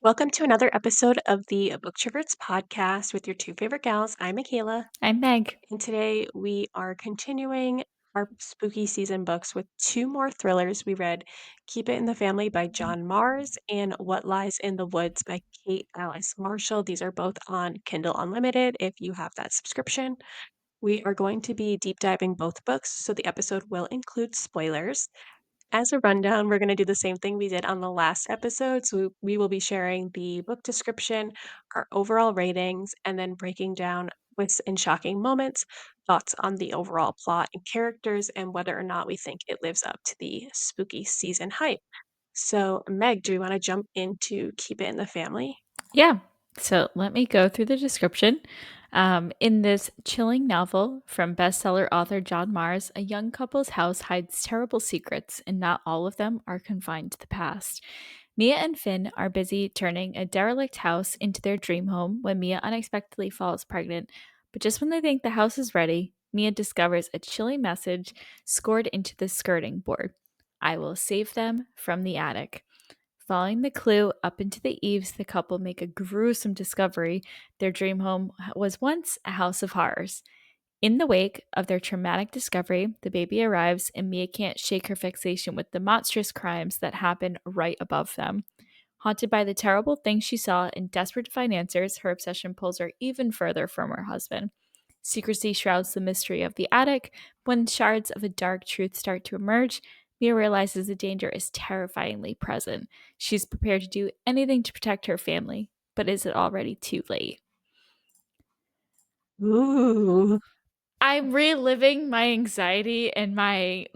Welcome to another episode of the Booktroverts podcast with your two favorite gals. I'm Michaela, I'm Meg. and today we are continuing our spooky season books with two more thrillers. We read Keep It in the Family by John Mars and What Lies in the Woods by Kate Alice Marshall. These are both on Kindle Unlimited if you have that subscription. We are going to be deep diving both books, so the episode will include spoilers. As a rundown, we're going to do the same thing we did on the last episode. So we will be sharing the book description, our overall ratings, and then breaking down twists and shocking moments, thoughts on the overall plot and characters, and whether or not we think it lives up to the spooky season hype. So, Meg, do you want to jump into Keep It in the Family? Yeah. So let me go through the description. In this chilling novel from bestseller author John Mars, a young couple's house hides terrible secrets, and not all of them are confined to the past. Mia and Finn are busy turning a derelict house into their dream home when Mia unexpectedly falls pregnant. But just when they think the house is ready, Mia discovers a chilling message scored into the skirting board: "I will save them from the attic." Following the clue up into the eaves, the couple make a gruesome discovery. Their dream home was once a house of horrors. In the wake of their traumatic discovery, the baby arrives, and Mia can't shake her fixation with the monstrous crimes that happen right above them. Haunted by the terrible things she saw and desperate to find answers, her obsession pulls her even further from her husband. Secrecy shrouds the mystery of the attic. When shards of a dark truth start to emerge, Mia realizes the danger is terrifyingly present. She's prepared to do anything to protect her family, but is it already too late? Ooh. I'm reliving my anxiety and my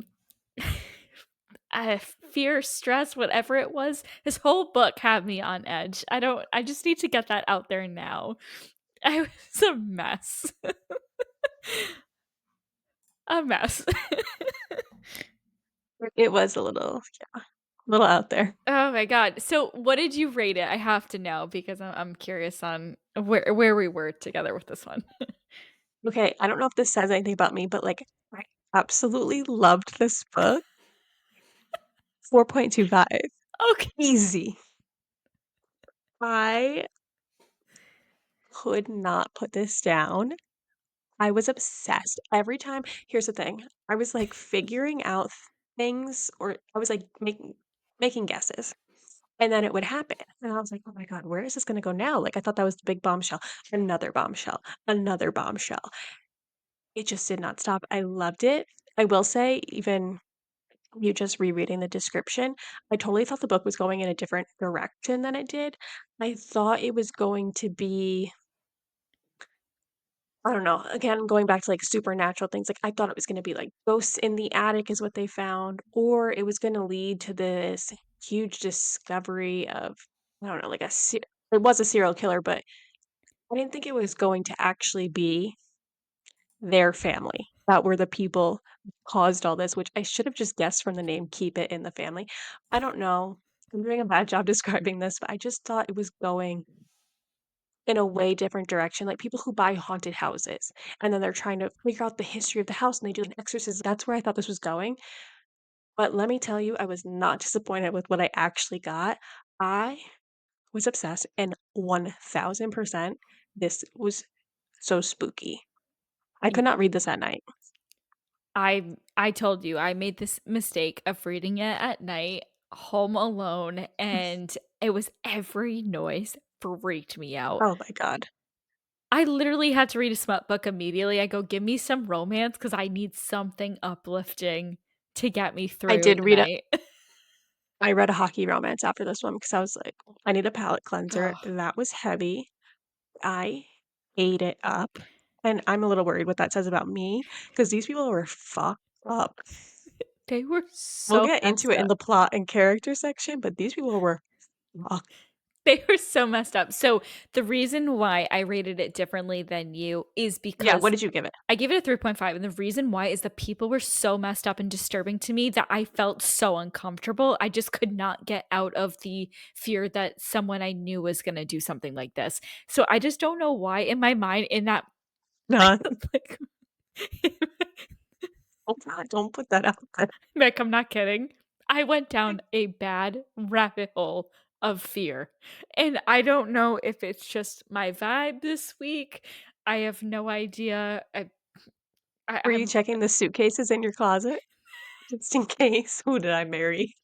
fear, stress, whatever it was. This whole book had me on edge. I just need to get that out there now. I was a mess. A mess. It was a little out there. Oh my god. So what did you rate it? I have to know because I'm curious on where we were together with this one. Okay, I don't know if this says anything about me, but like, I absolutely loved this book. 4.25. Okay. Easy. I could not put this down. I was obsessed. Every time here's the thing, I was, like, figuring out things or I was, like, making guesses, and then it would happen, and I was like, "Oh my god, where is this gonna go now?" Like, I thought that was the big bombshell. Another bombshell, another bombshell. It just did not stop. I loved it. I will say, even you just rereading the description, I totally thought the book was going in a different direction than it did. I thought it was going to be I don't know, again, going back to, like, supernatural things, like, I thought it was gonna be, like, ghosts in the attic is what they found, or it was gonna lead to this huge discovery of, I don't know, like, it was a serial killer, but I didn't think it was going to actually be their family that were the people who caused all this, which I should have just guessed from the name Keep It in the Family. I don't know. I'm doing a bad job describing this, but I just thought it was going in a way different direction, like people who buy haunted houses, and then they're trying to figure out the history of the house, and they do an exorcism. That's where I thought this was going, but let me tell you, I was not disappointed with what I actually got. I was obsessed, and 1000% this was so spooky. I could not read this at night. I told you I made this mistake of reading it at night, home alone, and it was every noise freaked me out. Oh my god. I literally had to read a smut book immediately. I go, give me some romance because I need something uplifting to get me I through did the read a night. I read a hockey romance after this one because I was like, "I need a palate cleanser." Oh, That was heavy. I ate it up, and I'm a little worried what that says about me because these people were fucked up. they were We'll so get into messed it in up. the plot and character section, but these people were fucked. They were so messed up. So, the reason why I rated it differently than you is Yeah, what because did you give it? I gave it a 3.5, and the reason why is the people were so messed up and disturbing to me that I felt so uncomfortable. I just could not get out of the fear that someone I knew was gonna do something like this. So, I just don't know why in my mind in that None. like Oh god, don't put that out there. Like, I'm not kidding. I went down a bad rabbit hole of fear, and I don't know if it's just my vibe this week. I have no idea. Were you I'm checking the suitcases in your closet? Just in case. Who did I marry?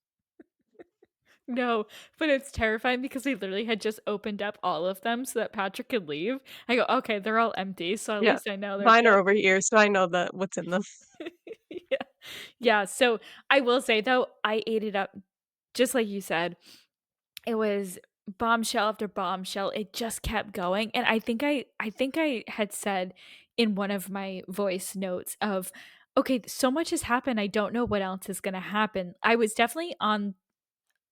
no, but it's terrifying because we literally had just opened up all of them so that Patrick could leave. I go, "Okay, they're all empty, so at Yeah. least I know they're Mine are good." over here, so I know what's in them. Yeah. Yeah, so I will say though, I ate it up just like you said. It was bombshell after bombshell. It just kept going, and I think I had said in one of my voice notes of, "Okay, so much has happened, I don't know what else is gonna happen." I was definitely on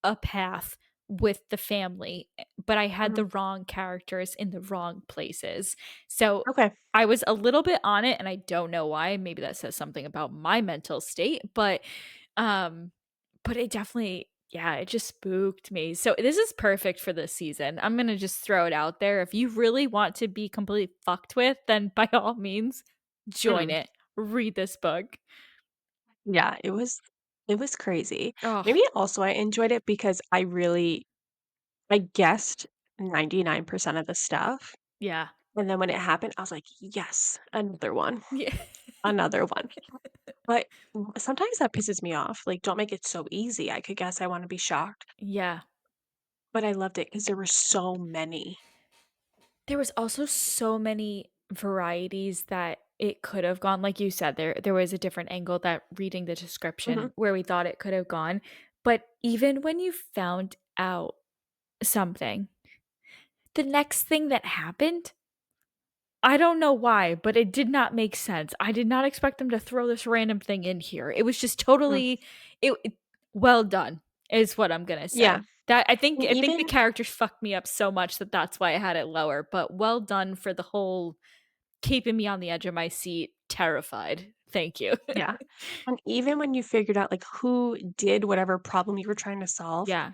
a path with the family, but I had Mhm. the wrong characters in the wrong places. So, Okay. I was a little bit on it, and I don't know why. Maybe that says something about my mental state, um, but it definitely yeah, it just spooked me. So, this is perfect for this season. I'm gonna just throw it out there. If you really want to be completely fucked with, then by all means, join Mhm. it. Read this book. Yeah, it was crazy. Oh, Maybe also I enjoyed it because I guessed 99% of the stuff, yeah. and then when it happened, I was like, "Yes, another one, Yeah. another one." But sometimes that pisses me off, like, don't make it so easy. I could guess I wanna be shocked, Yeah. but I loved it because there were so many. There was also so many varieties that it could have gone. Like you said, there was a different angle that reading the Mhm, description where we thought it could have gone. But even when you found out something, the next thing that happened, I don't know why, but it did not make sense. I did not expect them to throw this random thing in here. It was just mm, totally it well done is what I'm gonna yeah, say. That and I think the even characters fucked me up so much that that's why I had it lower, but well done for the whole keeping me on the edge of my seat, terrified. Thank you. yeah, and even when you figured out, like, who did whatever problem you were trying to solve, Yeah.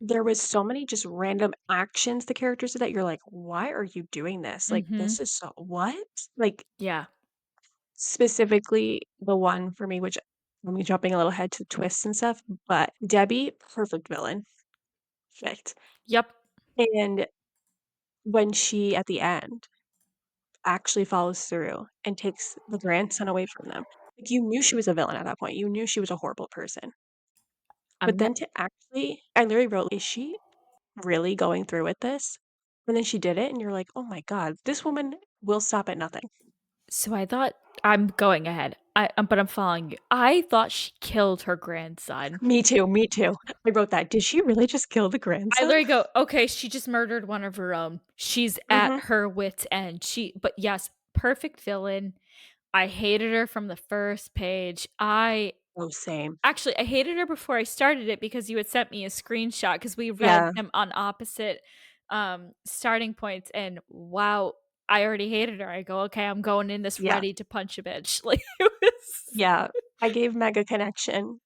there was so many just random actions the characters did that you're like, "Why are you doing this? Like, Mhm. this is so what?" Like, Yeah. specifically the one for me, which I'm jumping a little ahead to twists and stuff, but Debbie, perfect villain, perfect, Yep. and when she, at the end, actually follows through and takes the grandson away from them, like, you knew she was a villain at that point, you knew she was a horrible person, but I'm not then to actually I literally wrote, "Is she really going through with this?" And then she did it, and you're like, "Oh my god, this woman will stop at nothing." so I thought I'm going ahead. But I'm following you. I thought she killed her grandson. Me too, me too. I wrote that. Did she really just kill the I grandson? literally go, "Okay, she just murdered one of her own. She's at Mhm. her wit's end." But yes, perfect villain. I hated her from the first page. Oh, same. I hated her before I started it because you had sent me a screenshot because we read Yeah, them on opposite, starting points, and wow, I already hated her. I go, "Okay, I'm going in this yeah, ready to punch a bitch." Like, it was yeah. I gave Meg a connection.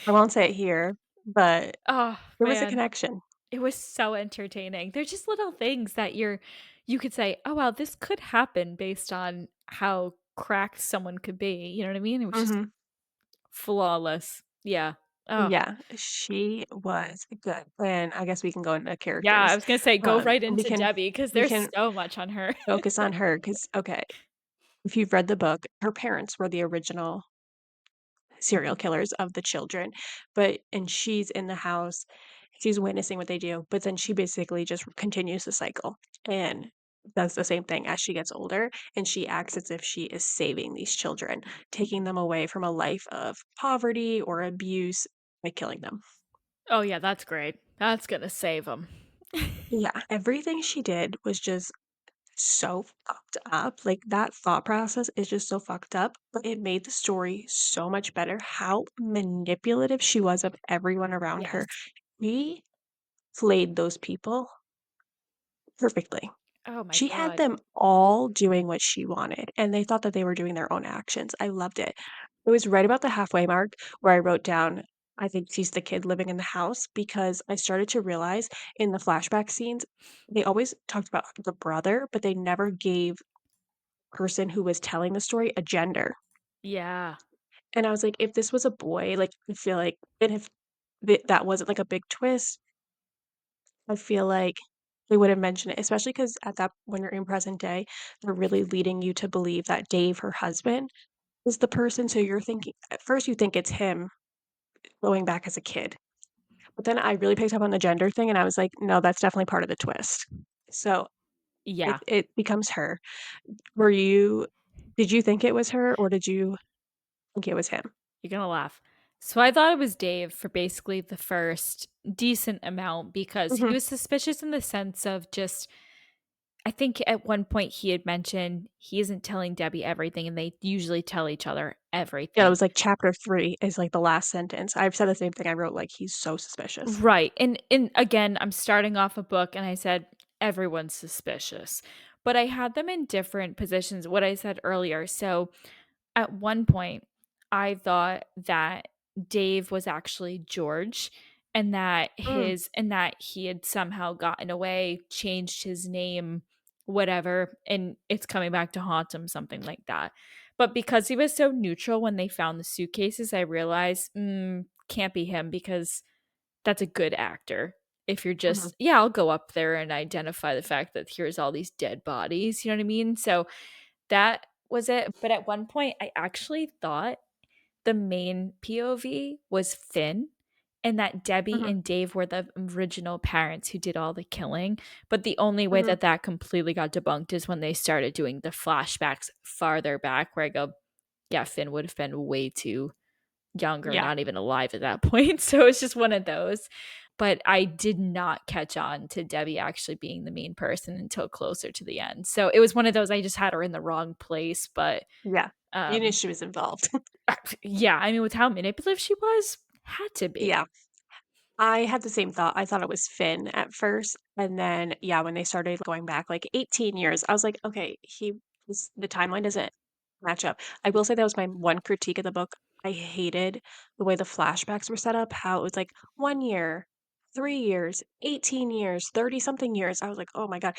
I won't say it here, but oh, there was a man. connection. It was so entertaining. They're just little things that you could say, "Oh, wow, this could happen based on how cracked someone could be." You know what I mean? It was just Mhm. flawless. Yeah. Oh, Yeah, she was good, and I guess we can go into yeah, I characters. was gonna say go right We into can Debbie because we there's can so much on her. focus on her because okay, if you've read the book, her parents were the original serial killers of the children, but and she's in the house, she's witnessing what they do, but then she basically just continues the cycle and does the same thing as she gets older, and she acts as if she is saving these children, taking them away from a life of poverty or abuse by killing them. Oh, yeah, that's great. That's gonna save save them. Yeah, everything she did was just so fucked up. Like that thought process is just so fucked up, but it made the story so much better. How manipulative she was of everyone around her. Yes. She played those people perfectly. Oh my She had god. them all doing what she wanted, and they thought that they were doing their own actions. I loved it. It was right about the halfway mark where I wrote down, I think she's the kid living in the house because I started to realize in the flashback scenes, they always talked about the brother, but they never gave person who was telling the story a gender. Yeah. And I was like, if this was a boy, like, I feel like and if that wasn't, like, a big twist, I feel like they wouldn't mention it, especially because at that when you're in present day, they're really leading you to believe that Dave, her husband, is the person, so you're thinking at first you think it's him going back as a kid, but then I really picked up on the gender thing, and I was like, "No, that's definitely part of the twist." So, Yeah. it becomes her. Were you did you think it was her, or did you think it was him? You're gonna laugh. So I thought it was Dave for basically the first decent amount because he Mhm. was suspicious in the sense of just I think at one point he had mentioned he isn't telling Debbie everything and they usually tell each other Yeah, it everything. was, like, chapter 3 is, like, the last sentence. I've said the same thing, I wrote, like, "He's so suspicious." Right. And again, I'm starting off a book and I said everyone's suspicious. But I had them in different positions, what I said earlier. So at one point, I thought that Dave was actually George Mm, and that he had somehow gotten away, changed his name, whatever, and it's coming back to haunt him, something like that. But because he was so neutral when they found the suitcases, I realized, can't be him because that's a good actor. If you're mhm, just, yeah, I'll go up there and identify the fact that here's all these dead bodies, you know what I mean? So that was it, but at one point, I actually thought the main POV was Finn and that Debbie mhm, and Dave were the original parents who did all the killing, but the only way mhm. that that completely got debunked is when they started doing the flashbacks farther back where I go, "Yeah, Finn would have been way too younger, Yeah, not even alive at that point," so it's just one of those, but I did not catch on to Debbie actually being the main person until closer to the end, so it was one of those I just had her in the wrong place, but, yeah. You knew um, she was involved. yeah, I mean, with how manipulative she was, had to be. Yeah. I had the same thought. I thought it was Finn at first, and then, yeah, when they started going back, like, 18 years, I was like, "Okay, he this the timeline doesn't match up." I will say that was my one critique of the book. I hated the way the flashbacks were set up, how it was, like, 1 year, 3 years, 18 years, 30 something years. I was like, "Oh my god."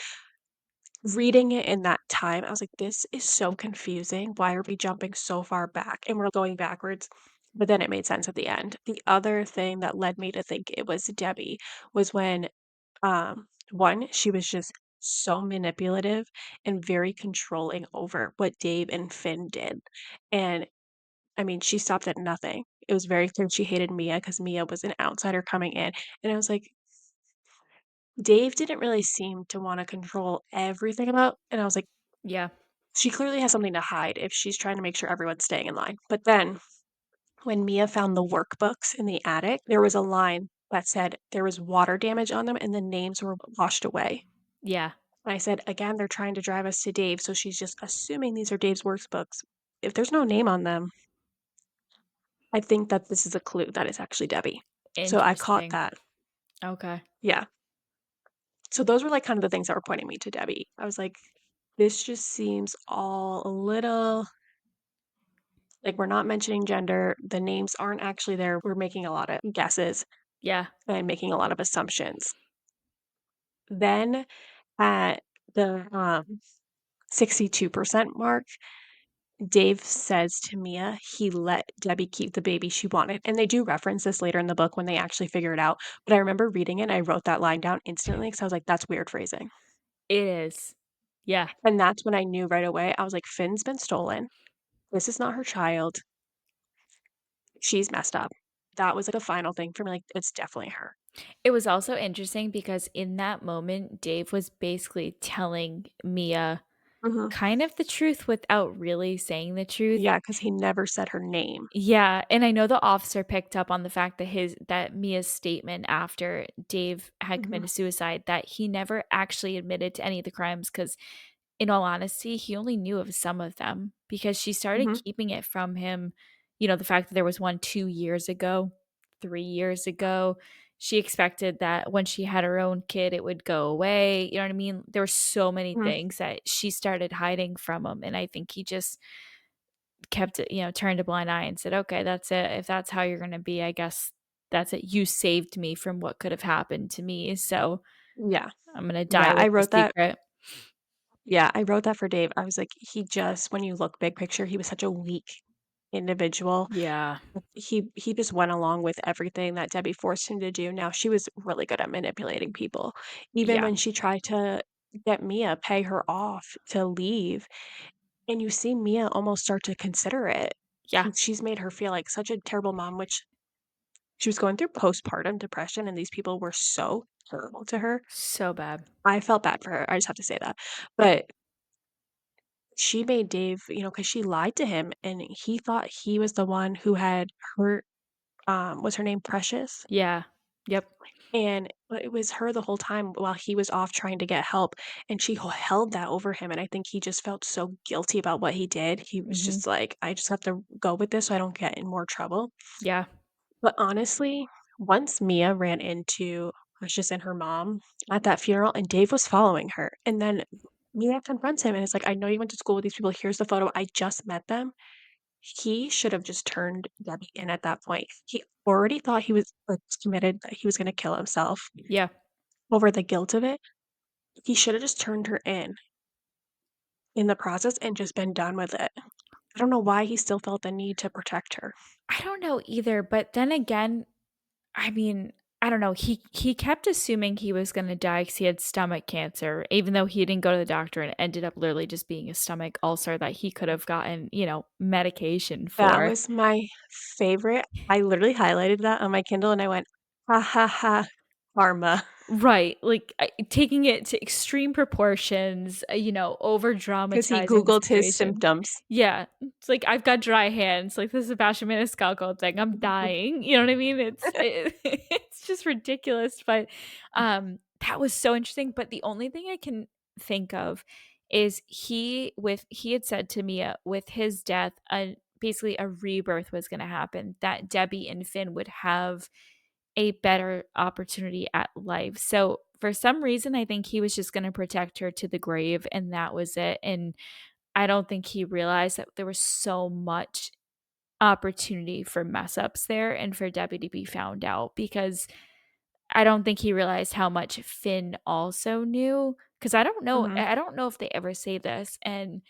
Reading it in that time, I was like, "This is so confusing. Why are we jumping so far back and we're going backwards?" But then it made sense at the end. The other thing that led me to think it was Debbie was when, 1, she was just so manipulative and very controlling over what Dave and Finn did, and, I mean, she stopped at nothing. It was very clear she hated Mia because Mia was an outsider coming in, and I was like, Dave didn't really seem to wanna control everything about and I was like, Yeah, she clearly has something to hide if she's trying to make sure everyone's staying in line. But then when Mia found the workbooks in the attic, there was a line that said there was water damage on them and the names were washed away. yeah, And I said, again, they're trying to drive us to Dave, so she's just assuming these are Dave's workbooks. If there's no name on them, I think that this is a clue that it's actually Debbie. So I caught interesting. that. Okay. Yeah. So those were like kind of the things that were pointing me to Debbie. I was like, this just seems all a little like, we're not mentioning gender, the names aren't actually there, we're making a lot of guesses Yeah, and making a lot of assumptions. Then at the, 62% mark, Dave says to Mia he let Debbie keep the baby she wanted, and they do reference this later in the book when they actually figure it out, but I remember reading it and I wrote that line down instantly because I was like, "That's weird phrasing." it is. Yeah, And that's when I knew right away, I was like, "Finn's been stolen. This is not her child. She's messed up." That was, like, a final thing for me, like, it's definitely her. it was also interesting because in that moment, Dave was basically telling Mia Mhm. kind of the truth without really saying the truth. Yeah, because he never said her name. Yeah, and I know the officer picked up on the fact that that Mia's statement after Dave had Mhm, committed suicide that he never actually admitted to any of the crimes because in all honesty, he only knew of some of them because she started mhm, keeping it from him, the fact that there was one 2 years ago, 3 years ago. She expected that when she had her own kid, it would go away, you know what I mean? There were so many mhm. things that she started hiding from him, and I think he just kept it, turned a blind eye and said, "Okay, that's it. If that's how you're gonna be, I guess that's it. You saved me from what could have happened to me, so Yeah, I'm gonna yeah, die I with the wrote that secret." Yeah, I wrote that for Dave. I was like, he just when you look big picture, he was such a weak individual. Yeah. He just went along with everything that Debbie forced him to do. Now, she was really good at manipulating people. Even Yeah. when she tried to get Mia, pay her off to leave, and you see Mia almost start to consider it Yeah. 'cause she's made her feel like such a terrible mom, which she was going through postpartum depression, and these people were so terrible to her. So bad. I felt bad for her, I just have to say that. But she made Dave, because she lied to him, and he thought he was the one who had hurt, was her name Precious? Yeah. Yep. And it was her the whole time while he was off trying to get help, and she held that over him, and I think he just felt so guilty about what he did. He was Mhm. just like, "I just have to go with this so I don't get in more trouble." Yeah. But honestly, once Mia ran into Precious and her mom at that funeral, and Dave was following her, and then Mia confronts him and it's like, "I know you went to school with these people. Here's the photo. I just met them." He should have just turned Debbie in at that point. He already thought he was, like, committed, that he was gonna kill himself Yeah. over the guilt of it. He should have just turned her in the process and just been done with it. I don't know why he still felt the need to protect her. I don't know either, but then again, I mean, I don't know. He kept assuming he was gonna die because he had stomach cancer, even though he didn't go to the doctor and it ended up literally just being a stomach ulcer that he could have gotten, medication That for. was my favorite. I literally highlighted that on my Kindle and I went, "Ha ha ha, karma." Right, like, taking it to extreme proportions, over 'Cause he dramatizing the Googled his situation. symptoms. Yeah, it's like, "I've got dry hands," like, "This is a Bastion Maniscalco thing, I'm dying," you know what I mean? It's just ridiculous, but, that was so interesting, but the only thing I can think of is he had said to Mia, with his death, basically a rebirth was gonna happen, that Debbie and Finn would have a better opportunity at life. So for some reason, I think he was just going to protect her to the grave and that was it. And I don't think he realized that there was so much opportunity for mess ups there and for Debbie to be found out because I don't think he realized how much Finn also knew. Cause Mhm, I don't know if they ever say this and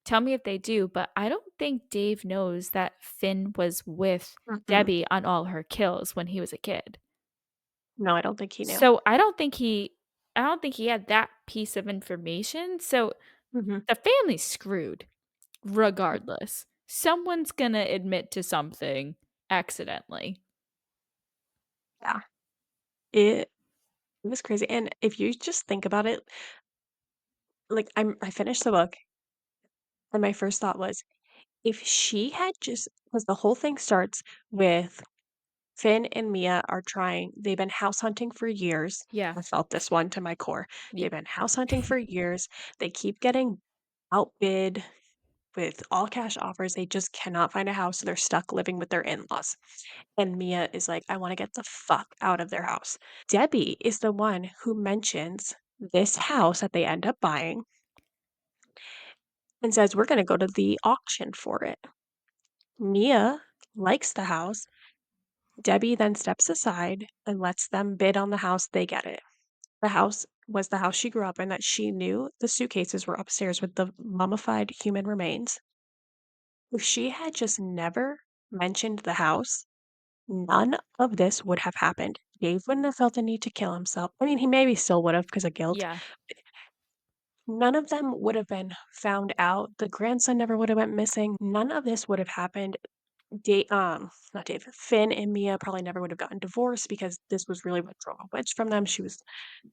tell me if they do, but I don't think Dave knows that Finn was with mhm. Debbie on all her kills when he was a kid. No, I don't think he knew. So, I don't think he had that piece of information, so Mhm. the family's screwed regardless. Someone's gonna admit to something accidentally. Yeah. It was crazy, and if you just think about it, like, I finished the book, and my first thought was, if she had just, because the whole thing starts with Finn and Mia are trying they've been house hunting for years. Yeah. I felt this one to my core. Ye They've been house hunting for years. They keep getting outbid with all cash offers. They just cannot find a house, so they're stuck living with their in-laws. And Mia is like, "I wanna get the fuck out of their house." Debbie is the one who mentions this house that they end up buying and says, "We're gonna go to the auction for it." Mia likes the house. Debbie then steps aside and lets them bid on the house, they get it. The house was the house she grew up in that she knew the suitcases were upstairs with the mummified human remains. If she had just never mentioned the house, none of this would have happened. Dave wouldn't have felt the need to kill himself. I mean, he maybe still would have because of guilt. Yeah. None of them would have been found out. The grandson never would have went missing. None of this would have happened. Not Dave, Finn and Mia probably never would have gotten divorced because this was really what drove a wedge from them. She was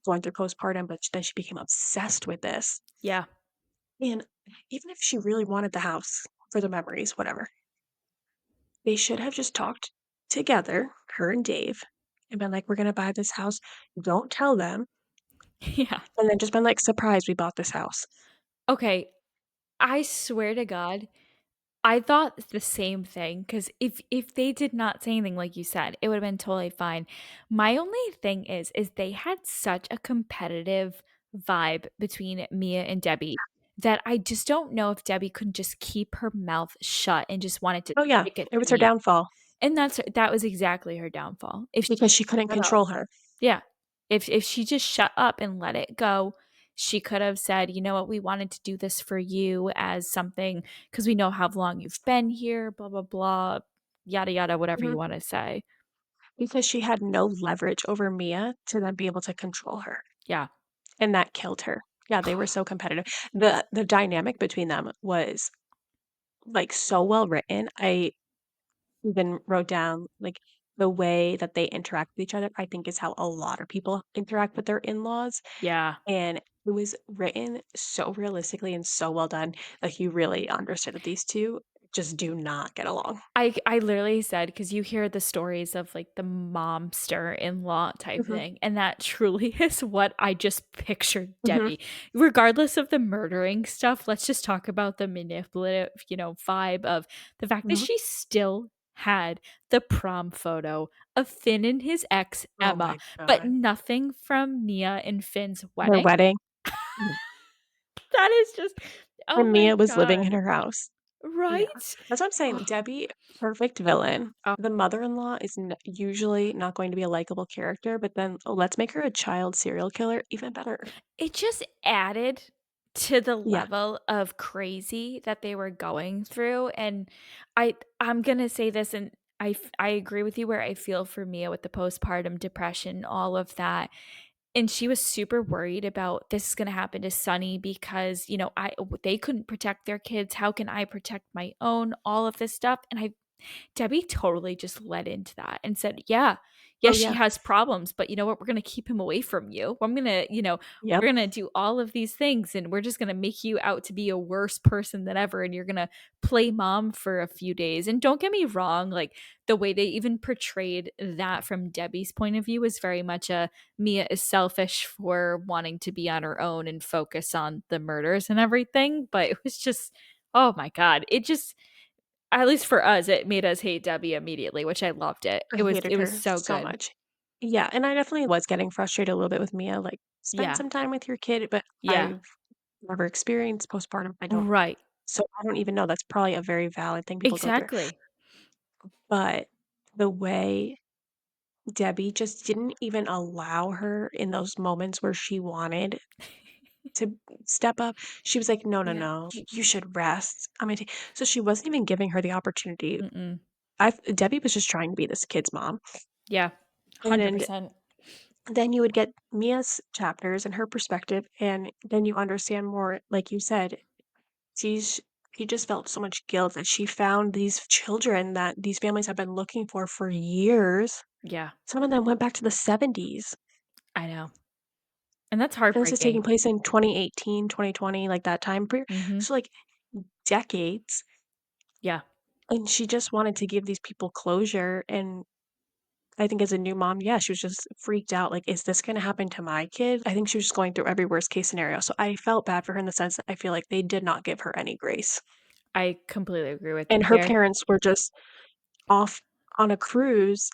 going through postpartum, but then she became obsessed with this. Yeah. And even if she really wanted the house for the memories, whatever, they should have just talked together, her and Dave, and been like, "We're gonna buy this house. Don't tell them." Yeah. And then just been like, "Surprise, we bought this house." Okay, I swear to God, I thought the same thing because if they did not say anything like you said, it would have been totally fine. My only thing is they had such a competitive vibe between Mia and Debbie that I just don't know if Debbie could just keep her mouth shut and just wanted to Oh, yeah, stick it it to was her Mia. downfall And that was exactly her downfall. If she because she couldn't shut up. control her. Yeah. If she just shut up and let it go, She could have said, "You know what? We wanted to do this for you as something because we know how long you've been here, blah, blah, blah, yada, yada, whatever you Mhm. wanna say." Because she had no leverage over Mia to then be able to control her, Yeah. and that killed her. Yeah, they were so competitive. The dynamic between them was, like, so well written. I even wrote down, like, the way that they interact with each other, I think is how a lot of people interact with their in-laws, Yeah. and it was written so realistically and so well done, like, you really understood that these 2 just do not get along. I literally said because you hear the stories of, like, the momster-in-law type Mhm, thing, and that truly is what I just pictured mhm, Debbie. Regardless of the murdering stuff, let's just talk about the manipulative, vibe of the fact that mhm. she still had the prom photo of Finn and his ex, Oh Emma, my but god. nothing from Mia and Finn's Their wedding. wedding. Mhm. That is just oh And my Mia was living god. in her house. Yeah. Right? That's what I'm saying, Debbie, perfect villain. Oh. The mother-in-law is usually not going to be a likable character, but then, oh, let's make her a child serial killer, even better. It just added to the Yeah. level of crazy that they were going through, and I'm gonna say this, and I agree with you where I feel for Mia with the postpartum depression, all of that, and she was super worried about this is gonna happen to Sunny because, they couldn't protect their kids, how can I protect my own, all of this stuff, and Debbie totally just led into that and said, "Yeah, Oh, yes, she yeah. has problems, but you know what? We're gonna keep him away from you. I'm gonna, Yep. we're gonna do all of these things, and we're just gonna make you out to be a worse person than ever, and you're gonna play mom for a few days." And don't get me wrong, like the way they even portrayed that from Debbie's point of view is very much a Mia is selfish for wanting to be on her own and focus on the murders and everything. But it was just, oh my God, it just at least for us, it made us hate Debbie immediately, which I loved it. I It hated was her so so good. much. Yeah, and I definitely was getting frustrated a little bit with Mia, like, spend Yeah. some time with your kid, but Yeah. I've never experienced postpartum. I don't Right. so I don't even know. That's probably a very valid thing people go through. Exactly. But the way Debbie just didn't even allow her in those moments where she wanted to step up. She was like, "No, no, Yeah. no. You should rest. I'm gonna take" So she wasn't even giving her the opportunity. Mm-mm. I Debbie was just trying to be this kid's mom. Yeah. And 100%. then you would get Mia's chapters and her perspective, and then you understand more, like you said, she's she just felt so much guilt that she found these children that these families have been looking for years. Yeah. Some of them went back to the '70s, I know. And that's and this is taking heartbreaking. place in 2018, 2020, like that time period. Mhm. So, like, decades, Yeah. and she just wanted to give these people closure, and I think as a new mom, yeah, she was just freaked out, like, "Is this gonna happen to my kid?" I think she was just going through every worst case scenario, so I felt bad for her in the sense that I feel like they did not give her any grace, I completely agree with and you her there. parents were just off on a cruise,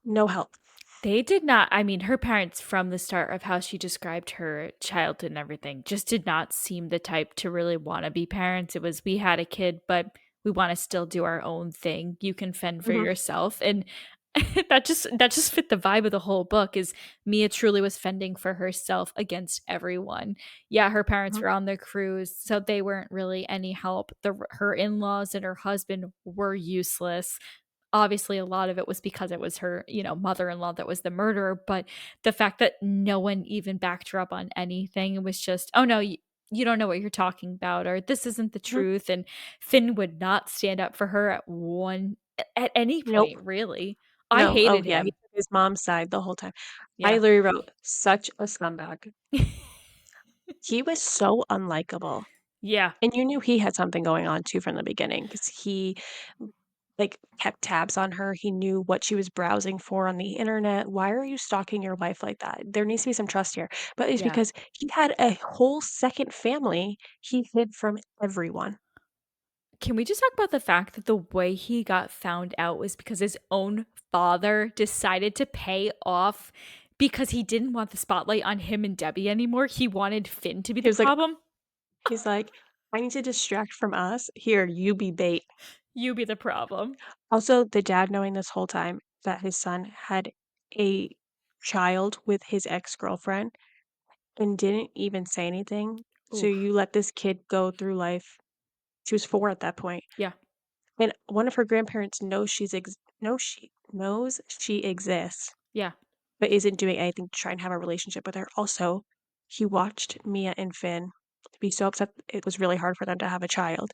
no help. They did not I mean, her parents from the start of how she described her childhood and everything just did not seem the type to really wanna be parents. It was, "We had a kid, but we wanna still do our own thing. You can fend for Mhm, yourself." And that just fit the vibe of the whole book is Mia truly was fending for herself against everyone. Yeah, her parents mhm, were on the cruise, so they weren't really any help. Her in-laws and her husband were useless. Obviously, a lot of it was because it was her, mother-in-law that was the murderer, but the fact that no one even backed her up on anything, it was just, "Oh, no, you don't know what you're talking about," or "This isn't the mhm. truth," and Finn would not stand up for her at any Nope, point, really. I no, oh, hated yeah, he him. took his mom's side the whole time. I Yeah. literally wrote, "Such a scumbag." He was so unlikable. Yeah, And you knew he had something going on too from the beginning, because he, like, kept tabs on her, he knew what she was browsing for on the internet. "Why are you stalking your wife like that? There needs to be some trust here." But it's yeah. because he had a whole second family he hid from everyone. Can we just talk about the fact that the way he got found out was because his own father decided to pay off because he didn't want the spotlight on him and Debbie anymore? He wanted Finn to be He the was like problem. he's like, "I need to distract from us. Here, you be bait." You be the problem. Also, the dad knowing this whole time that his son had a child with his ex-girlfriend, and didn't even say anything. So Oof. you let this kid go through life. She was 4 at that point, Yeah. and one of her grandparents knows she exists, Yeah. but isn't doing anything to try and have a relationship with her. Also, he watched Mia and Finn be so upset it was really hard for them to have a child,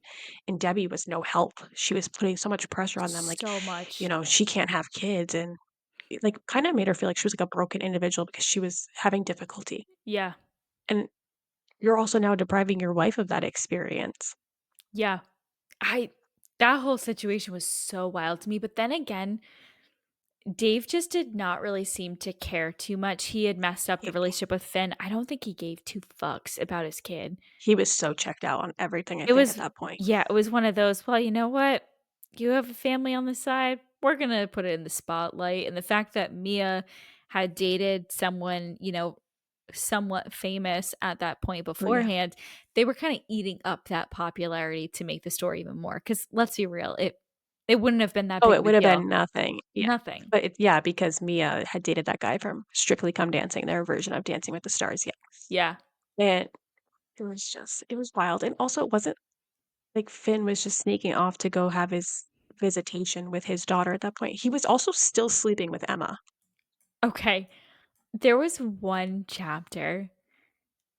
and Debbie was no help. She was putting so much pressure on them, like, So much. she can't have kids, and it, like, kinda made her feel like she was, like, a broken individual because she was having difficulty, Yeah. and you're also now depriving your wife of that experience. Yeah. I that whole situation was so wild to me, but then again, Dave just did not really seem to care too much. He had messed up the He relationship with Finn. I don't think he gave 2 fucks about his kid. he was so checked out on everything, I It think, at was that point. yeah, it was one of those, "Well, you know what? You have a family on the side. We're gonna put it in the spotlight." And the fact that Mia had dated someone, somewhat famous at that point Oh, yeah. beforehand, they were kinda eating up that popularity to make the story even more. Because 'cause let's be real, it wouldn't have been that Oh, big it of a would have deal. been nothing, yeah. Nothing. But yeah, because Mia had dated that guy from Strictly Come Dancing, their version of Dancing with the Stars, yeah. Yeah. And it was wild, and also it wasn't like Finn was just sneaking off to go have his visitation with his daughter at that point. He was also still sleeping with Emma. Okay. There was one chapter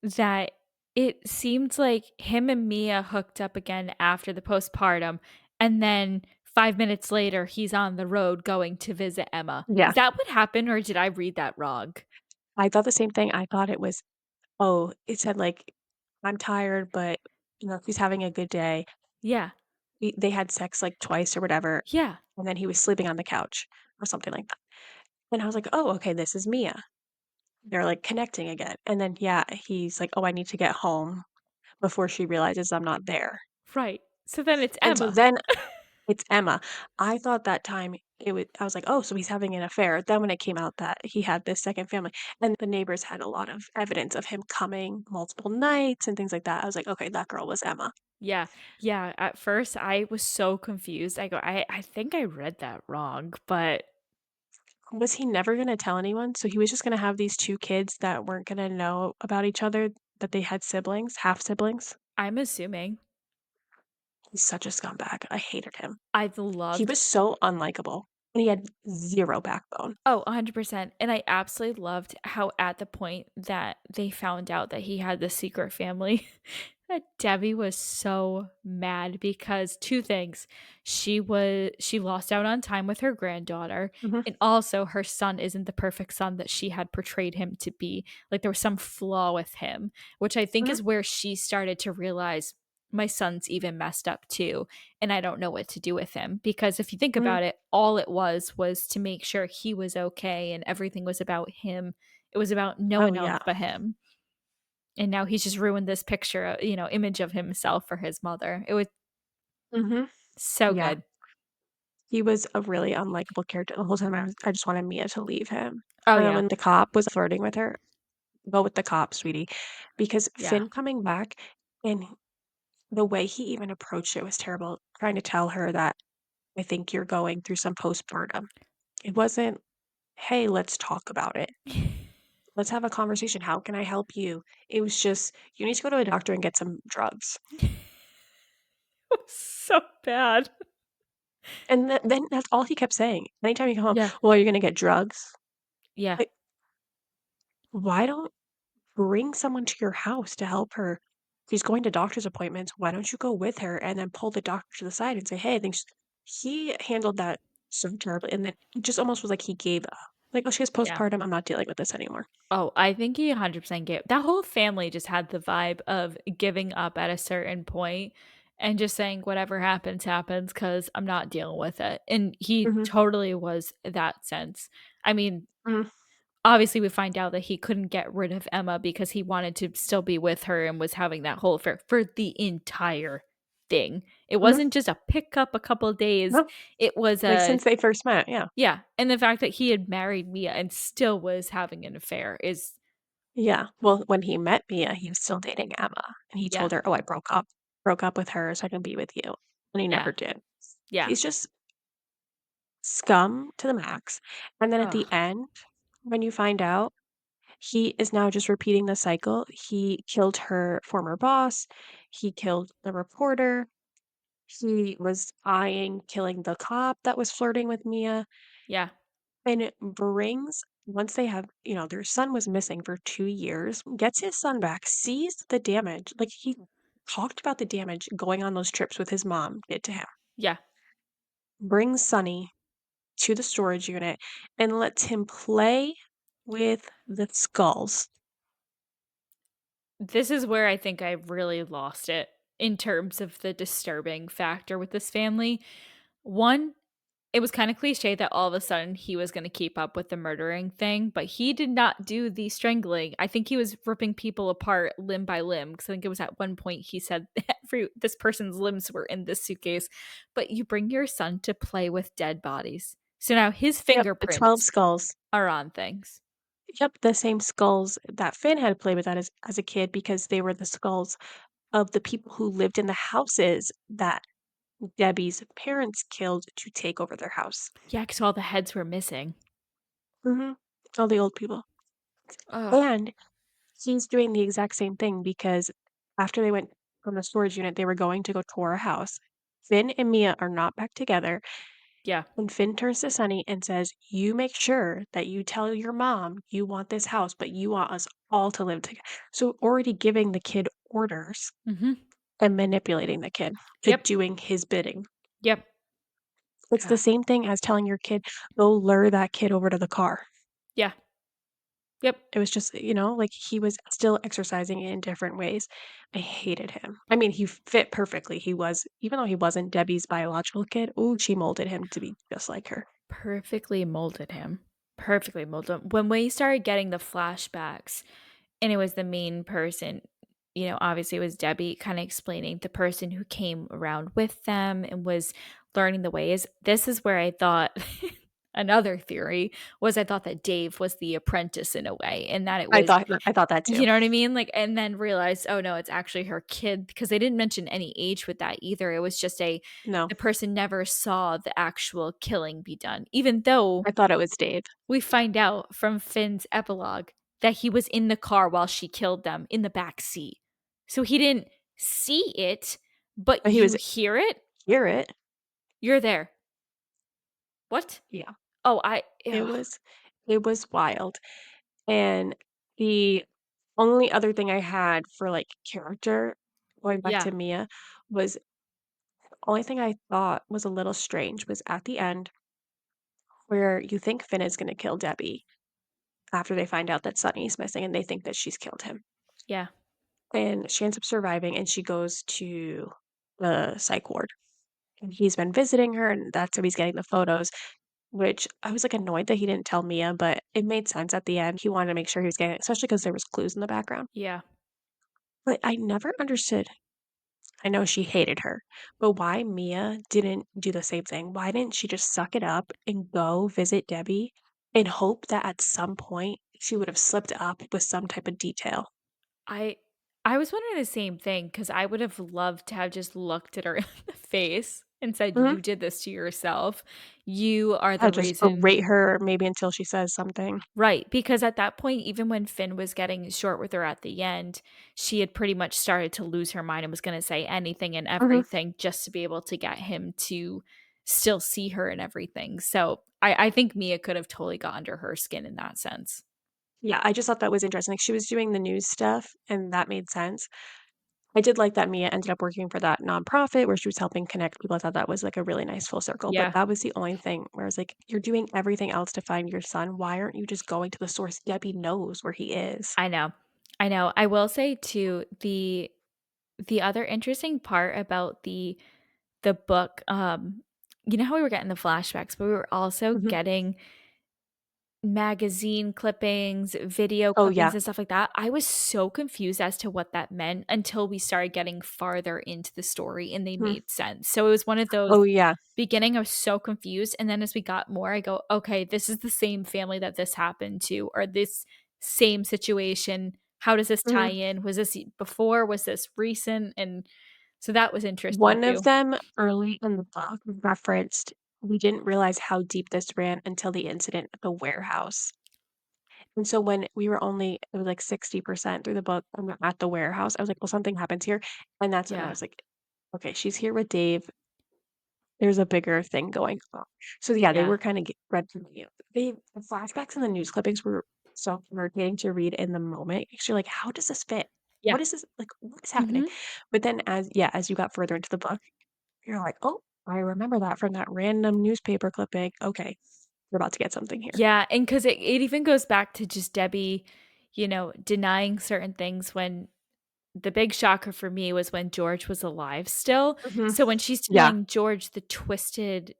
that it seemed like him and Mia hooked up again after the postpartum, and then 5 minutes later, he's on the road going to visit Emma. Yeah. Is that what happened, or did I read that wrong? I thought the same thing. I thought it was, oh, it said, like, "I'm tired, but, he's having a good day." Yeah. They had sex, like, twice or whatever, Yeah. and then he was sleeping on the couch or something like that. And I was like, "Oh, okay, this is Mia." They're, like, connecting again, and then, yeah, he's like, "Oh, I need to get home before she realizes I'm not there." Right. So then it's And so Emma. then it's Emma. I thought that time I was like, "Oh, so he's having an affair." Then when it came out that he had this second family, and the neighbors had a lot of evidence of him coming multiple nights and things like that, I was like, "Okay, that girl was Emma." Yeah. Yeah, at first, I was so confused. I think I read that wrong, but Was he never gonna tell anyone? So he was just gonna have these 2 kids that weren't gonna know about each other, that they had siblings, half siblings? I'm assuming. He's such a scumbag. I hated him. I He loved was so unlikable, and he had 0 backbone. Oh, 100%, and I absolutely loved how at the point that they found out that he had the secret family, that Debbie was so mad because 2 things, she lost out on time with her granddaughter, Mhm, and also her son isn't the perfect son that she had portrayed him to be, like, there was some flaw with him, which I think mhm, is where she started to realize, "My son's even messed up too, and I don't know what to do with him." Because if you think mhm. about it, all it was to make sure he was okay and everything was about him. It was about no Oh, one yeah. else but him. And now he's just ruined this picture, image of himself for his mother. It was Mhm. so Yeah. good. He was a really unlikable character the whole time. I just wanted Mia to leave him. Oh, And then yeah. when the cop was flirting with her, "Go with the cop, sweetie." Because Yeah. Finn coming back and the way he even approached it was terrible, trying to tell her that, "I think you're going through some postpartum." It wasn't, "Hey, let's talk about it. Let's have a conversation. How can I help you?" It was just, "You need to go to a doctor and get some drugs." It was so bad. And then that's all he kept saying. Anytime you come home, Yeah. "Well, are you gonna get drugs?" Yeah. Like, why don't bring someone to your house to help her. She's going to doctor's appointments. Why don't you go with her and then pull the doctor to the side and say, "Hey, I think he handled that so terribly." And then it just almost was like he gave up. Like, "Oh, she has Yeah. postpartum. I'm not dealing with this anymore." Oh, I think he 100% gave that whole family just had the vibe of giving up at a certain point and just saying whatever happens happens cuz I'm not dealing with it. And he Mhm, totally was that sense. I mean, mhm, obviously we find out that he couldn't get rid of Emma because he wanted to still be with her and was having that whole affair for the entire thing. It mhm. wasn't just a pickup a couple days. No, It was like, a since they first met, yeah. yeah, and the fact that he had married Mia and still was having an affair is Yeah. Well, when he met Mia, he was still dating Emma, and he yeah. told her, "Oh, I broke up with her so I can be with you." And he Yeah. never did. Yeah. He's just scum to the max. And then at the Ugh. end, when you find out, He is now just repeating the cycle. He killed her former boss, he killed the reporter, he was eyeing killing the cop that was flirting with Mia, Yeah. and it brings once they have their son was missing for 2 years, gets his son back, sees the damage, like, he talked about the damage going on those trips with his mom did to him, Yeah. brings Sonny to the storage unit, and lets him play with the skulls. This is where I think I really lost it in terms of the disturbing factor with this family. One, it was kinda cliche that all of a sudden he was gonna keep up with the murdering thing, but he did not do the strangling. I think he was ripping people apart limb by limb, because I think it was at one point he said every this person's limbs were in this suitcase, but you bring your son to play with dead bodies. So now his Yep, the 12 fingerprints skulls. are on things. Yep, the same skulls that Finn had played with that as a kid because they were the skulls of the people who lived in the houses that Debbie's parents killed to take over their house. Yeah, because all the heads were missing. Mhm. All the old people. Ugh. And he's doing the exact same thing because after they went from the storage unit, they were going to go tour a house. Finn and Mia are not back together, Yeah. and Finn turns to Sunny and says, "You make sure that you tell your mom you want this house, but you want us all to live together." So already giving the kid orders Mhm. and manipulating the kid to Yep. doing his bidding. Yep. It's the Ugh. same thing as telling your kid, "Go lure that kid over to the car." Yeah. Yep. It was just, like, he was still exercising it in different ways. I hated him. I mean, he fit perfectly. He was even though he wasn't Debbie's biological kid, ooh, she molded him to be just like her. Perfectly molded him. Perfectly molded him. When we started getting the flashbacks and it was the main person, obviously it was Debbie kind of explaining the person who came around with them and was learning the ways. This is where I thought another theory was I thought that Dave was the apprentice in a way and that it I was, thought I thought that too. you know what I mean? Like, and then realized, oh no, it's actually her kid because they didn't mention any age with that either. It was just No, the person never saw the actual killing be done, even though I thought it was Dave. we find out from Finn's epilogue that he was in the car while she killed them in the back seat. So he didn't see it, but But he you was hear it. hear it. You're there. What? Yeah, Oh, it ugh. was it was wild, and the only other thing I had for, like, character, going back Yeah, to Mia, was only thing I thought was a little strange was at the end where you think Finn is gonna kill Debbie after they find out that Sonny's missing and they think that she's killed him. yeah, And she ends up surviving and she goes to the psych ward. And he's been visiting her and that's how he's getting the photos, which I was like annoyed that he didn't tell Mia, but it made sense at the end. He wanted to make sure he was getting it, especially because there was clues in the background. yeah. But I never understood. I know she hated her, but why Mia didn't do the same thing? Why didn't she just suck it up and go visit Debbie and hope that at some point she would have slipped up with some type of detail? I I was wondering the same thing because I would have loved to have just looked at her in the face and said, Mhm. "You did this to yourself. You are Yeah, the just reason." berate her maybe until she says something. Right, because at that point, even when Finn was getting short with her at the end, she had pretty much started to lose her mind and was gonna say anything and Mhm. everything just to be able to get him to still see her and everything. So, I think Mia could have totally got under her skin in that sense. Yeah, I just thought that was interesting. Like, she was doing the news stuff, and that made sense. I did like that Mia ended up working for that nonprofit where she was helping connect people. I thought that was, like, a really nice full circle, but Yeah, that was the only thing where I was like, "You're doing everything else to find your son. Why aren't you just going to the source? Debbie knows where he is." I know. I know. I will say too, the other interesting part about the book, how we were getting the flashbacks, but we were also Mhm. getting magazine clippings, video Oh, clippings, yeah. and stuff like that. I was so confused as to what that meant until we started getting farther into the story and they Hmm. made sense. So it was one of those Oh, yeah. beginning, I was so confused. And then as we got more, I go, okay, this is the same family that this happened to, or this same situation. How does this tie Mhm. in? Was this before? Was this recent? And so that was interesting One of too. them early in the book referenced we didn't realize how deep this ran until the incident at the warehouse. And so when we were only it was like 60% through the book and we're at the warehouse, I was like, "Well, something happens here." And that's when I Yeah. was like, "Okay, she's here with Dave. There's a bigger thing going on." So, yeah, they Yeah. were kinda read to me. The flashbacks and the news clippings were so irritating to read in the moment, 'cause you're like, "How does this fit? Yeah. What is this like, what is happening?" Mhm. But then as you got further into the book, you're like, "Oh, I remember that from that random newspaper clipping. Okay, we're about to get something here." Yeah, and 'cause it even goes back to just Debbie, denying certain things when the big shocker for me was when George was alive still. Mhm. So when she's Yeah. telling George the twisted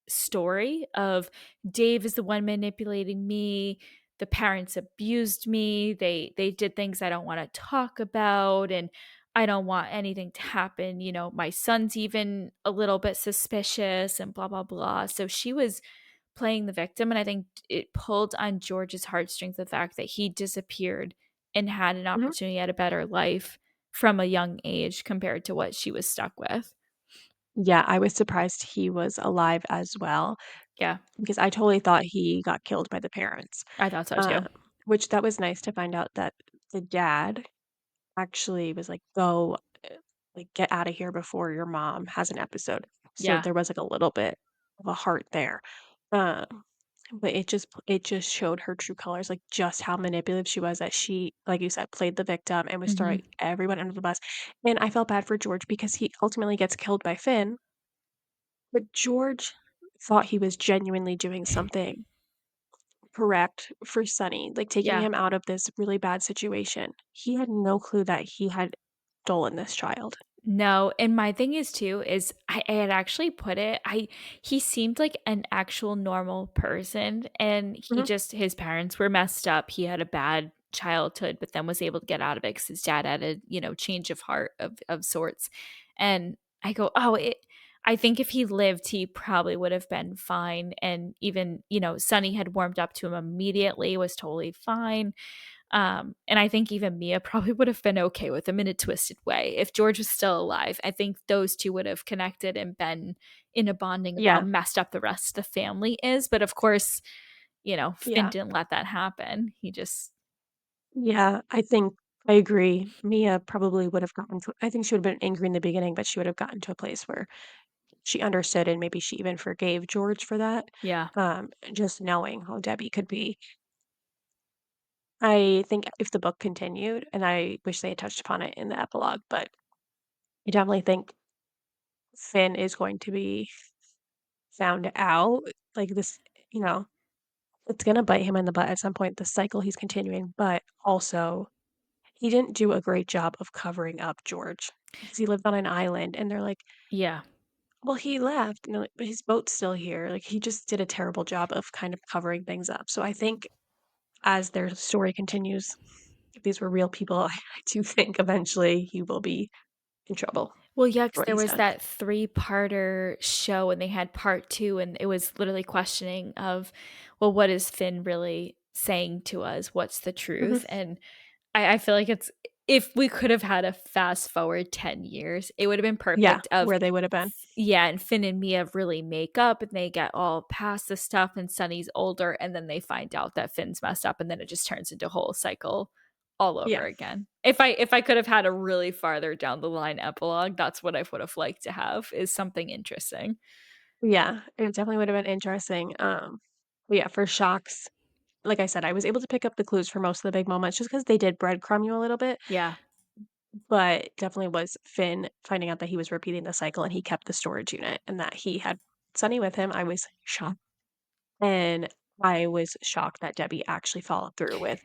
story of Dave is the one manipulating me, the parents abused me, they did things I don't wanna talk about, and I don't want anything to happen, my son's even a little bit suspicious and blah, blah, blah. So she was playing the victim, and I think it pulled on George's heartstrings the fact that he disappeared and had an Mhm. opportunity at a better life from a young age compared to what she was stuck with. Yeah, I was surprised he was alive as well, Yeah, because I totally thought he got killed by the parents, I thought so uh, too. which that was nice to find out that the dad actually was like, "Go, like, get out of here before your mom has an episode." So Yeah, there was, like, a little bit of a heart there. Um, but it just showed her true colors, like, just how manipulative she was, that she, like you said, played the victim and was throwing mhm. everyone under the bus. And I felt bad for George because he ultimately gets killed by Finn, but George thought he was genuinely doing something correct for Sonny, like, taking Yeah. him out of this really bad situation. He had no clue that he had stolen this child. No, and my thing is too is I had actually put it I he seemed like an actual normal person, and he Mhm, just his parents were messed up. He had a bad childhood, but then was able to get out of it because his dad had a, change of heart of sorts. And I go, "Oh, I think if he lived, he probably would have been fine." And even, Sonny had warmed up to him immediately, was totally fine. And I think even Mia probably would have been okay with him in a twisted way. If George was still alive, I think those 2 would have connected and been in a bonding of how yeah, messed up the rest of the family is, but of course, Finn yeah, didn't let that happen. He just yeah, I think I agree. Mia probably would have gotten to I think she would have been angry in the beginning, but she would have gotten to a place where she understood and maybe she even forgave George for that, yeah. just knowing how Debbie could be. I think if the book continued, and I wish they had touched upon it in the epilogue, but I definitely think Finn is going to be found out, like, this you know, it's gonna bite him in the butt at some point, the cycle he's continuing, but also he didn't do a great job of covering up George because he lived on an island, and they're like, Yeah. "Well, he left," like, "but his boat's still here." Like, he just did a terrible job of kind of covering things up. So I think as their story continues, if these were real people, I do think eventually he will be in trouble Well, yeah, for 'cause what there he's was done. that three-parter show, and they had part 2, and it was literally questioning of, well, what is Finn really saying to us? What's the Mhm. truth? And I feel like it's if we could have had a fast forward 10 years, it would have been Yeah, perfect of where they would have been. yeah, and Finn and Mia really make up, and they get all past the stuff, and Sunny's older, and then they find out that Finn's messed up, and then it just turns into a whole cycle all over Yeah. again. If I could have had a really farther down the line epilogue, that's what I would have liked to have, is something interesting. Yeah, it definitely would have been interesting, but yeah, for shocks, like I said, I was able to pick up the clues for most of the big moments just because they did breadcrumb you a little bit, Yeah. but definitely was Finn finding out that he was repeating the cycle and he kept the storage unit and that he had Sunny with him. I was shocked, and I was shocked that Debbie actually followed through with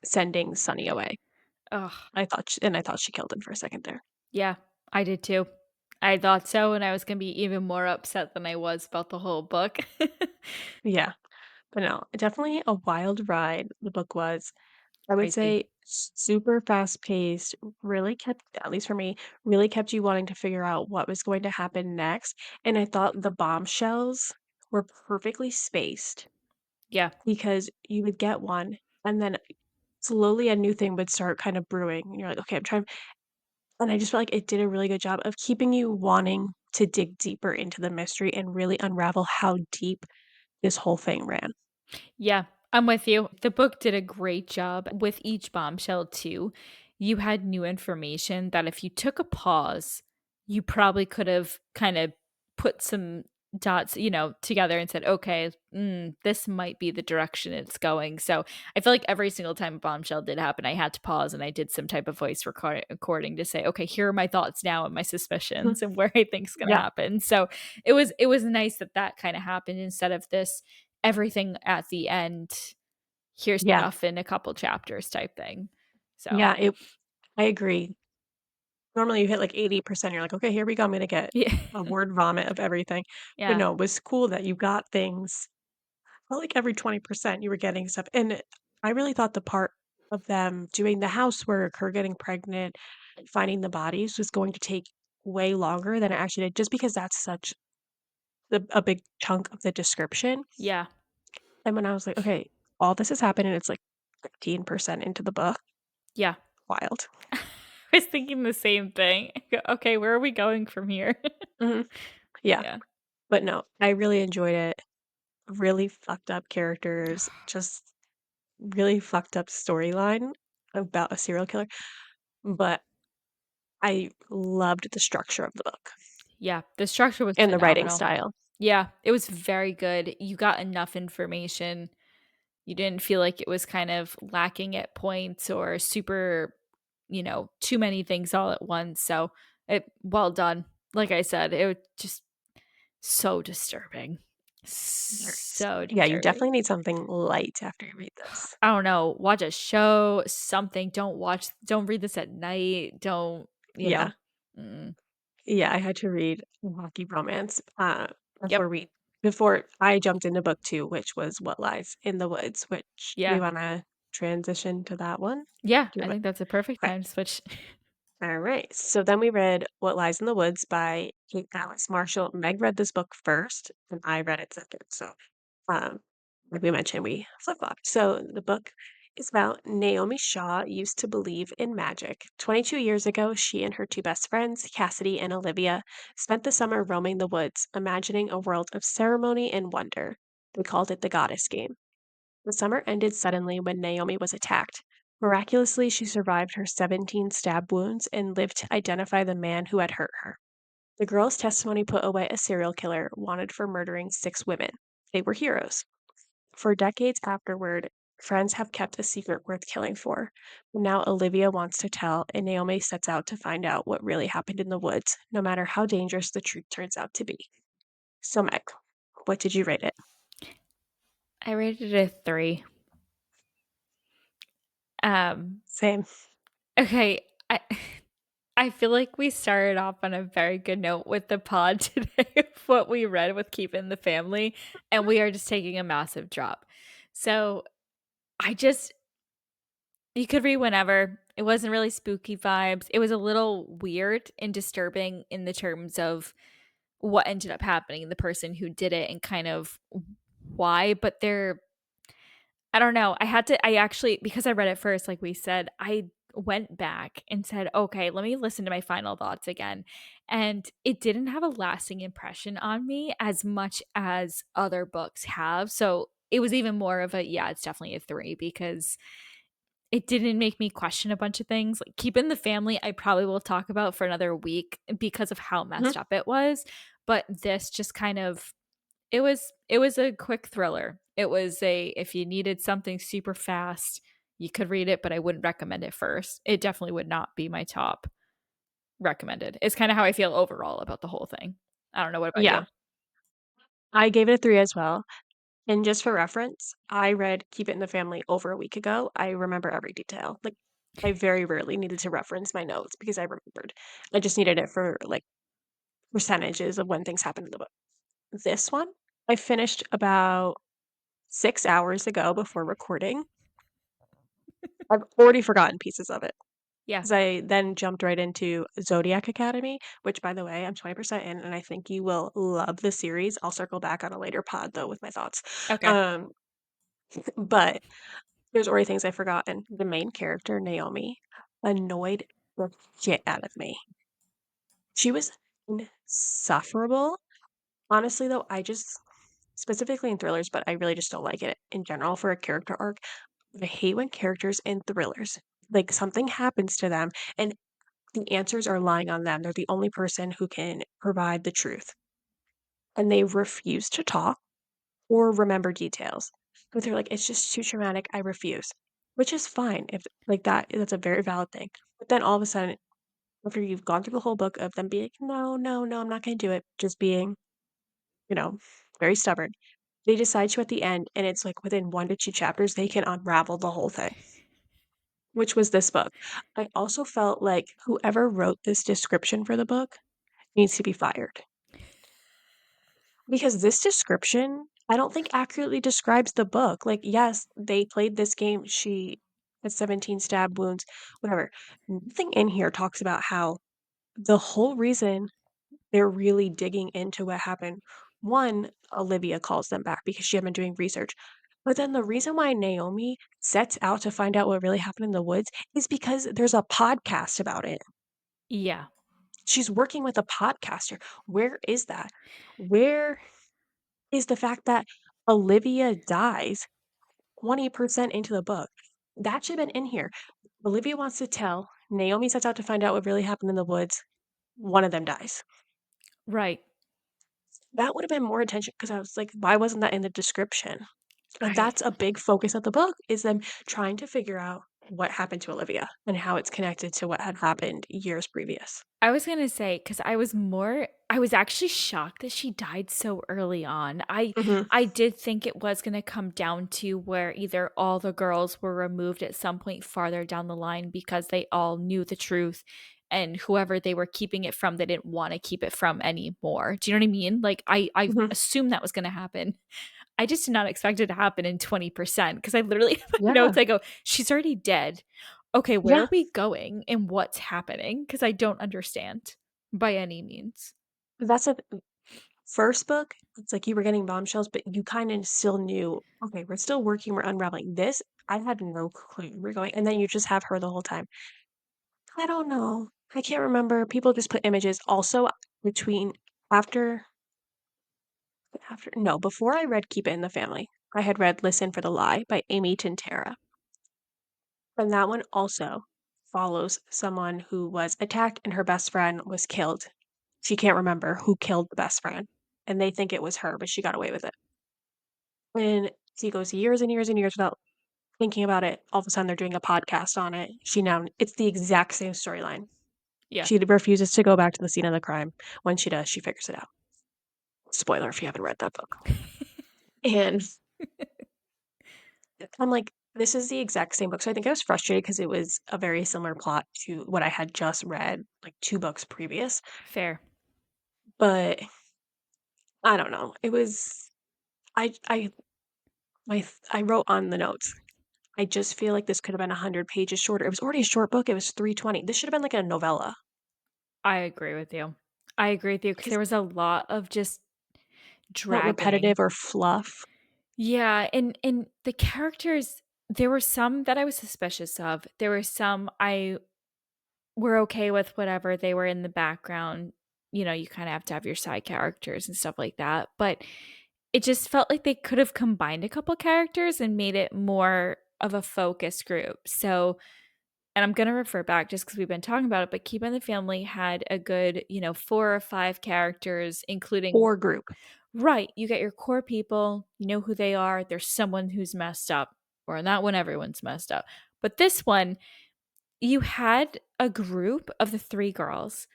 sending Sunny away. Ugh. I thought she killed him for a second there. Yeah, I did too. I thought so, and I was gonna be even more upset than I was about the whole book. Yeah, but no, definitely a wild ride, the book was. I would Crazy. say super fast paced, really kept, at least for me, really kept you wanting to figure out what was going to happen next. And I thought the bombshells were perfectly spaced Yeah. because you would get one and then slowly a new thing would start kind of brewing. And you're like, okay, I'm trying. And I just felt like it did a really good job of keeping you wanting to dig deeper into the mystery and really unravel how deep this whole thing ran. Yeah. I'm with you. The book did a great job with each bombshell too. You had new information that if you took a pause, you probably could have kind of put some dots, together and said, okay, this might be the direction it's going. So I feel like every single time a bombshell did happen, I had to pause and I did some type of voice recording to say, okay, here are my thoughts now and my Mhm. suspicions and where I think is going to Yeah, happen. So it was nice that that kind of happened instead of this everything at the end, here's yeah, stuff in a couple chapters type thing. So, yeah, I agree. Normally, you hit, like, 80%, you're like, "Okay, here we go, I'm gonna get yeah. a word vomit of everything." But Yeah, no, it was cool that you got things felt like every 20% you were getting stuff, and I really thought the part of them doing the housework, her getting pregnant, and finding the bodies was going to take way longer than it actually did, just because that's such a big chunk of the description, yeah, and when I was like, "Okay, all this has happened, and it's, like, 15% into the book." yeah. Wild. I was thinking the same thing. Okay, where are we going from here? Mhm. Yeah, Yeah. but no, I really enjoyed it. Really fucked up characters, just really fucked up storyline about a serial killer, but I loved the structure of the book Yeah, the structure was and the writing phenomenal. style. Yeah, it was very good. You got enough information. You didn't feel like it was kind of lacking at points or super, too many things all at once. So, well done. Like I said, it was just so disturbing. Yes. So Yeah, you disturbing. definitely need something light after you read this. I don't know, watch a show, something. Don't read this at night. Don't, you know. Yeah. Mm. Yeah, I had to read Hockey Romance, Yep. before we before I jumped into book 2, which was What Lies in the Woods, which do we Yeah. wanna transition to that one? Yeah, Do you I have think that's a perfect a okay. time to switch. All right. So then we read What Lies in the Woods by Kate Alice Marshall. Meg read this book first, and I read it second. So, um, like we mentioned, we flip flopped. So the book is about Naomi Shaw used to believe in magic. 22 years ago, she and her two best friends, Cassidy and Olivia, spent the summer roaming the woods, imagining a world of ceremony and wonder. They called it the Goddess Game. The summer ended suddenly when Naomi was attacked. Miraculously, she survived her 17 stab wounds and lived to identify the man who had hurt her. The girl's testimony put away a serial killer wanted for murdering 6 women. They were heroes. For decades afterward, friends have kept a secret worth killing for. But now Olivia wants to tell, and Naomi sets out to find out what really happened in the woods, no matter how dangerous the truth turns out to be. So, Meg, what did you rate it? I rated it a 3. Um, Same. okay, I I feel like we started off on a very good note with the pod today of what we read with Keeping the Family, and we are just taking a massive drop. So, I just you could read whenever. It wasn't really spooky vibes. It was a little weird and disturbing in the terms of what ended up happening, the person who did it and kind of why, but I don't know. I actually, because I read it first, like we said, I went back and said, okay, let me listen to my final thoughts again. And it didn't have a lasting impression on me as much as other books have. So it was even more of a, yeah, it's definitely a 3 because it didn't make me question a bunch of things. Like Keeping the Family, I probably will talk about for another week because of how Mhm. messed up it was. But this just kind of it was a quick thriller. It was a if you needed something super fast, you could read it, but I wouldn't recommend it first. It definitely would not be my top recommended. It's kinda how I feel overall about the whole thing. I don't know, what about Yeah, you? I gave it a 3 as well. And just for reference, I read Keep It in the Family over a week ago. I remember every detail. Like, I very rarely needed to reference my notes because I remembered. I just needed it for, like, percentages of when things happened in the book. This one, I finished about 6 hours ago before recording. I've already forgotten pieces of it Yeah. because I then jumped right into Zodiac Academy, which, by the way, I'm 20% in, and I think you will love the series. I'll circle back on a later pod, though, with my thoughts. Okay. Um, but there's already things I've forgotten. The main character, Naomi, annoyed the shit out of me. She was insufferable. Honestly, though, I just specifically in thrillers, but I really just don't like it in general for a character arc. I hate when characters in thrillers, like something happens to them and the answers are lying on them. They're the only person who can provide the truth. And they refuse to talk or remember details. But they're like, it's just too traumatic. I refuse. Which is fine if like that's a very valid thing. But then all of a sudden, after you've gone through the whole book of them being like, no, no, no, I'm not gonna do it, just being, you know, very stubborn. They decide to at the end, and it's like within 1 to 2 chapters, they can unravel the whole thing, which was this book. I also felt like whoever wrote this description for the book needs to be fired because this description, I don't think accurately describes the book. Like, yes, they played this game. She had 17 stab wounds, whatever. Nothing in here talks about how the whole reason they're really digging into what happened. One, Olivia calls them back because she had been doing research. But then the reason why Naomi sets out to find out what really happened in the woods is because there's a podcast about it. Yeah. She's working with a podcaster. Where is that? Where is the fact that Olivia dies 20% into the book? That should have been in here. Olivia wants to tell, Naomi sets out to find out what really happened in the woods. One of them dies. Right. That would have been more attention because I was like, why wasn't that in the description? And I that's a big focus of the book is them trying to figure out what happened to Olivia and how it's connected to what had happened years previous. I was gonna say, because I was actually shocked that she died so early on. Mhm, I did think it was gonna come down to where either all the girls were removed at some point farther down the line because they all knew the truth, and whoever they were keeping it from, they didn't wanna keep it from anymore. Do you know what I mean? Like, I mhm. assumed that was gonna happen. I just did not expect it to happen in 20% because I literally have Yeah, notes, I go, "She's already dead. Okay, where yeah. are we going and what's happening? Because I don't understand by any means." That's a first book, it's like you were getting bombshells, but you kinda still knew, "Okay, we're still working, we're unraveling." This, I had no clue where we're going, and then you just have her the whole time. I don't know. I can't remember. People just put images. Also, between after no, before I read Keep It in the Family, I had read Listen for the Lie by Amy Tintera, and that one also follows someone who was attacked and her best friend was killed. She can't remember who killed the best friend, and they think it was her, but she got away with it. And she goes years and years and years without thinking about it. All of a sudden, they're doing a podcast on it. She now it's the exact same storyline. Yeah, She refuses to go back to the scene of the crime. When she does, she figures it out. Spoiler if you haven't read that book. And I'm like, this is the exact same book. So I think I was frustrated because it was a very similar plot to what I had just read, like 2 books previous. fair. But I don't know. It was I I wrote on the notes. I just feel like this could have been 100 pages shorter. It was already a short book. It was 320. This should have been like a novella I agree with you. I agree with you because because there was a lot of just not dragging. repetitive or fluff. Yeah, and the characters, there were some that I was suspicious of. There were some I were okay with whatever, they were in the background. You know, you kinda have to have your side characters and stuff like that, but it just felt like they could have combined a couple characters and made it more of a focus group. So, and I'm gonna refer back just because 'cause we've been talking about it, but Keep in the Family had a good, 4 or 5 characters, including Or group. right, you get your core people, you know who they are, there's someone who's messed up, or in that one, everyone's messed up. But this one, you had a group of the 3 girls,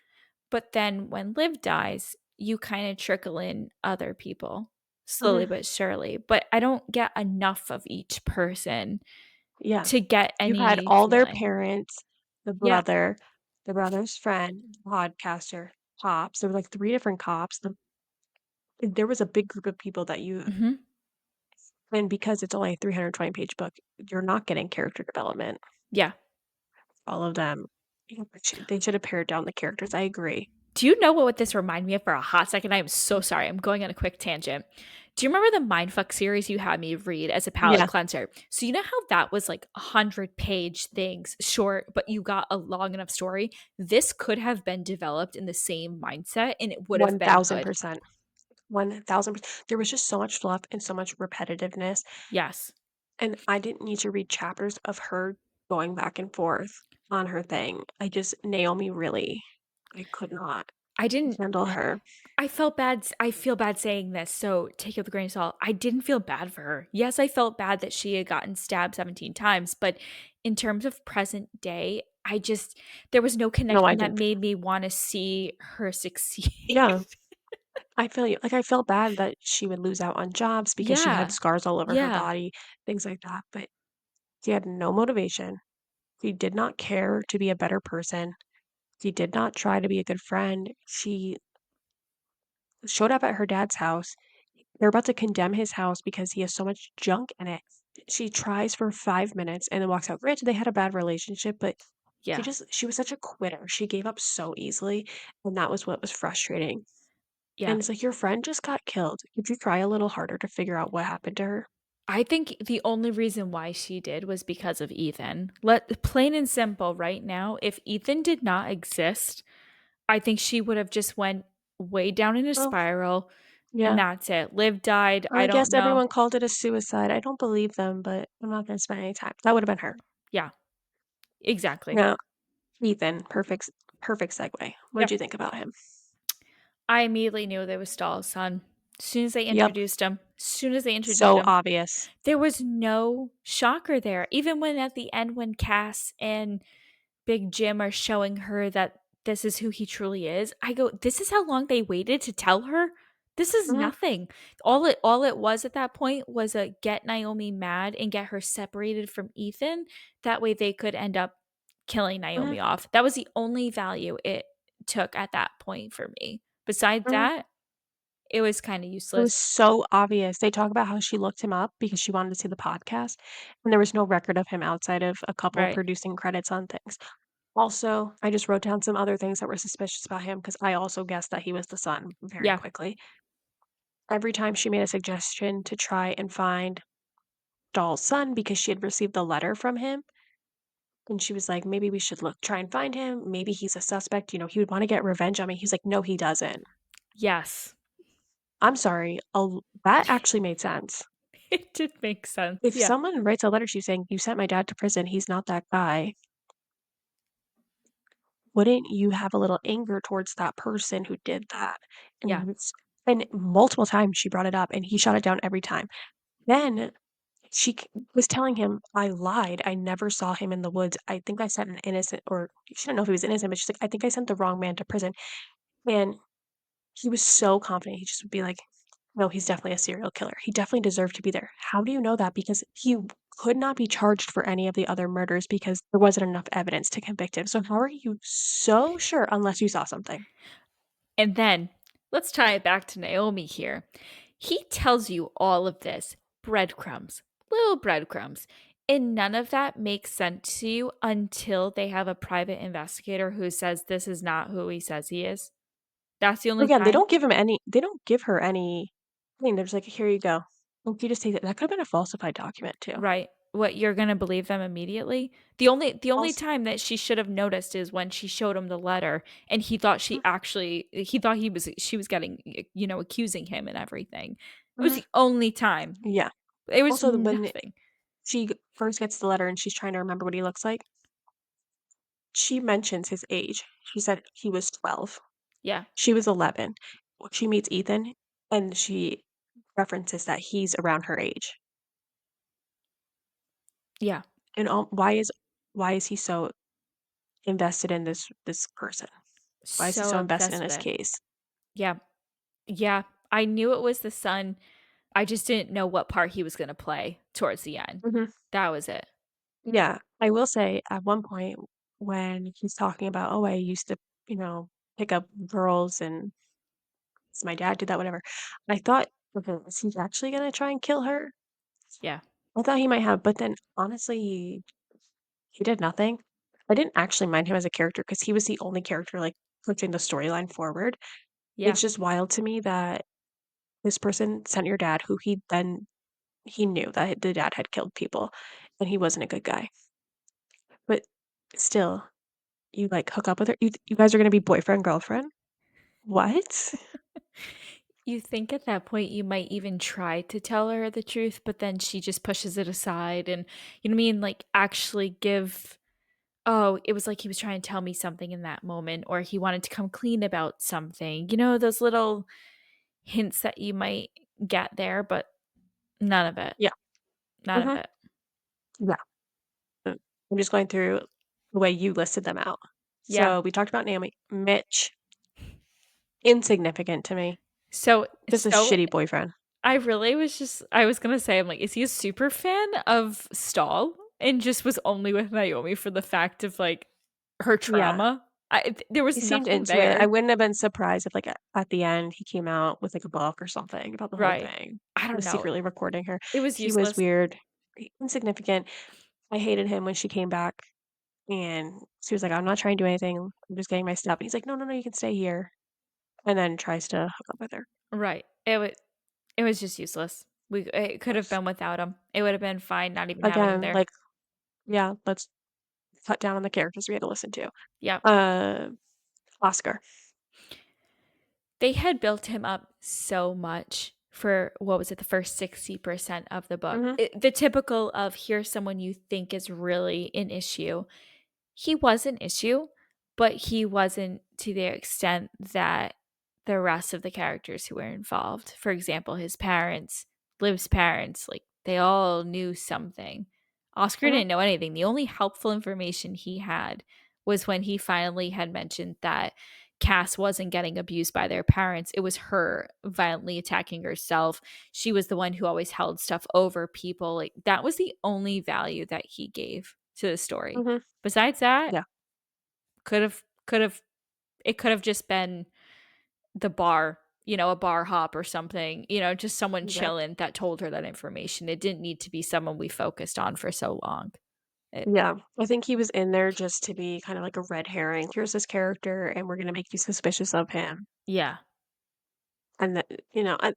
but then when Liv dies, you kinda trickle in other people, slowly Mhm. but surely, but I don't get enough of each person Yeah. to get You had any all their feeling. parents, Yeah. the brother's friend, podcaster, cops. There were like 3 different cops. There was a big group of people that you Mhm. and because it's only a 320-page book, you're not getting character development. Yeah. All of them, they should have pared down the characters. I agree. Do you know what this reminded me of for a hot second? I am so sorry, I'm going on a quick tangent. Do you remember the Mindfuck series you had me read as a palate Yeah, cleanser? So you know how that was like 100-page things, short, but you got a long enough story? This could have been developed in the same mindset and it would have been good. 1000%. 1000%. There was just so much fluff and so much repetitiveness, Yes. and I didn't need to read chapters of her going back and forth on her thing. Naomi really, I could not I didn't handle her. I feel bad saying this, so take it with a grain of salt. I didn't feel bad for her. Yes, I felt bad that she had gotten stabbed 17 times, but in terms of present day, I just there was no No, I connection that didn't. made me wanna see her succeed. Yeah, I feel you. Like, I felt bad that she would lose out on jobs because she had Yeah. scars all over her Yeah. body, things like that, but she had no motivation. She did not care to be a better person. She did not try to be a good friend. She showed up at her dad's house. They're about to condemn his house because he has so much junk in it. She tries for 5 minutes and then walks out. Granted, they had a bad relationship, but Yeah. she was such a quitter. She gave up so easily, and that was what was frustrating. Yeah. And it's like, your friend just got killed. Could you try a little harder to figure out what happened to her? I think the only reason why she did was because of Ethan. Let plain and simple right now, if Ethan did not exist, I think she would have just went way down in a Well, spiral and yeah. that's it. Lived, died, I I don't guess know. everyone called it a suicide. I don't believe them, but I'm not gonna spend any time. That would have been her. Yeah, exactly. Now, Ethan, perfect segue. What'd Yep. you think about him? I immediately knew they was Stahl's son. Yep, Soon as they introduced so him, obvious. there was no shocker there. Even when at the end when Cass and Big Jim are showing her that this is who he truly is, I go, "This is how long they waited to tell her? This is Mhm, nothing." All it was at that point was a get Naomi mad and get her separated from Ethan. That way they could end up killing mhm, Naomi off. That was the only value it took at that point for me. Besides mhm. that, it was kinda It was useless. so obvious. They talk about how she looked him up because she wanted to see the podcast, and there was no record of him outside of a couple Right. producing credits on things. Also, I just wrote down some other things that were suspicious about him because I also guessed that he was the son very Yeah. quickly. Every time she made a suggestion to try and find Doll's son because she had received the letter from him, and she was like, "Maybe we should try and find him. Maybe he's a suspect, he would wanna get revenge on me." He's like, "No, he doesn't." Yes. I'm sorry, that actually made sense. It did make sense, If yeah. someone writes a letter to you saying, "You sent my dad to prison, he's not that guy," wouldn't you have a little anger towards that person who did that? Yeah. And multiple times she brought it up, and he shot it down every time. Then she was telling him, "I lied. I never saw him in the woods. I think I sent an innocent," or she didn't know if he was innocent, but she's like, "I think I sent the wrong man to prison." And he was so confident. He just would be like, "No, he's definitely a serial killer. He definitely deserved to be there." How do you know that? Because he could not be charged for any of the other murders because there wasn't enough evidence to convict him. So how are you so sure unless you saw something? And then let's tie it back to Naomi here. He tells you all of this breadcrumbs, little breadcrumbs. And none of that makes sense to you until they have a private investigator who says this is not who he says he is. That's the only Again, time, they don't give her any thing. They're just like, "Here you go." Like, you just take it. That could have been a falsified document too. right? What you're gonna believe them immediately? The only Also, time that she should have noticed is when she showed him the letter and he thought she was getting accusing him and everything. It was mhm, the only time. yeah. It was Also, when nothing. first gets the letter and she's trying to remember what he looks like, she mentions his age. She said he was 12. Yeah, She was 11. When she meets Ethan, and she references that he's around her age. yeah. And why is he so invested in this person? Why is he So so invested in obsessed with this it. case? Yeah, yeah. I knew it was the son. I just didn't know what part he was gonna play towards the end. Mhm. That was it. Yeah, I will say at one point when he's talking about, "Oh, I used to, pick up girls and my dad did that, whatever." I thought, "Okay, is he actually gonna try and kill her?" Yeah, I thought he might have, but then honestly, he did nothing. I didn't actually mind him as a character because he was the only character, like, pushing the storyline forward. yeah, It's just wild to me that this person sent your dad, who he knew that the dad had killed people, and he wasn't a good guy. But still, you, like, hook up with her? You guys are gonna be boyfriend, girlfriend? What? You think at that point you might even try to tell her the truth, but then she just pushes it aside and you know what I mean? Like actually give oh, it was like he was trying to tell me something in that moment, or he wanted to come clean about something. You know, those little hints that you might get there, but none of it. Yeah. None of Mhm. it. Yeah. I'm just going through the way you listed them out. Yeah. So we talked about Naomi. Mitch, insignificant to me. So Just a so shitty boyfriend. I really was just I was gonna say, I'm like, is he a super fan of Stahl and just was only with Naomi for the fact of like her Yeah. trauma? There He was seemed nothing into it. I there. wouldn't have been surprised if, like, at the end, he came out with, like, a book or something about the whole Right. thing. I He don't was know. secretly recording her. It was He was useless. weird, insignificant. I hated him when she came back, and she was like, "I'm not trying to do anything. I'm just getting my stuff." And he's like, "No, no, no, you can stay here," and then tries to hook up with her. Right. It was just useless. It could have been without him. It would have been fine not even having him Again, there. like, yeah, let's cut down on the characters we had to listen to. Yeah. Uh, Oscar. They had built him up so much for what was it, the first 60% of the book. Mhm, The typical of here's someone you think is really an issue. He was an issue, but he wasn't to the extent that the rest of the characters who were involved, for example, his parents, Liv's parents, like they all knew something. Oscar mhm, didn't know anything. The only helpful information he had was when he finally had mentioned that Cass wasn't getting abused by their parents. It was her violently attacking herself. She was the one who always held stuff over people. Like that was the only value that he gave to the story. mhm. Besides that, Yeah, could have it could have just been the bar, a bar hop or something, just someone right. chilling that told her that information. It didn't need to be someone we focused on for so long. It, Yeah, I think he was in there just to be kind of like a red herring. Here's this character, and we're gonna make you suspicious of him. yeah. And that,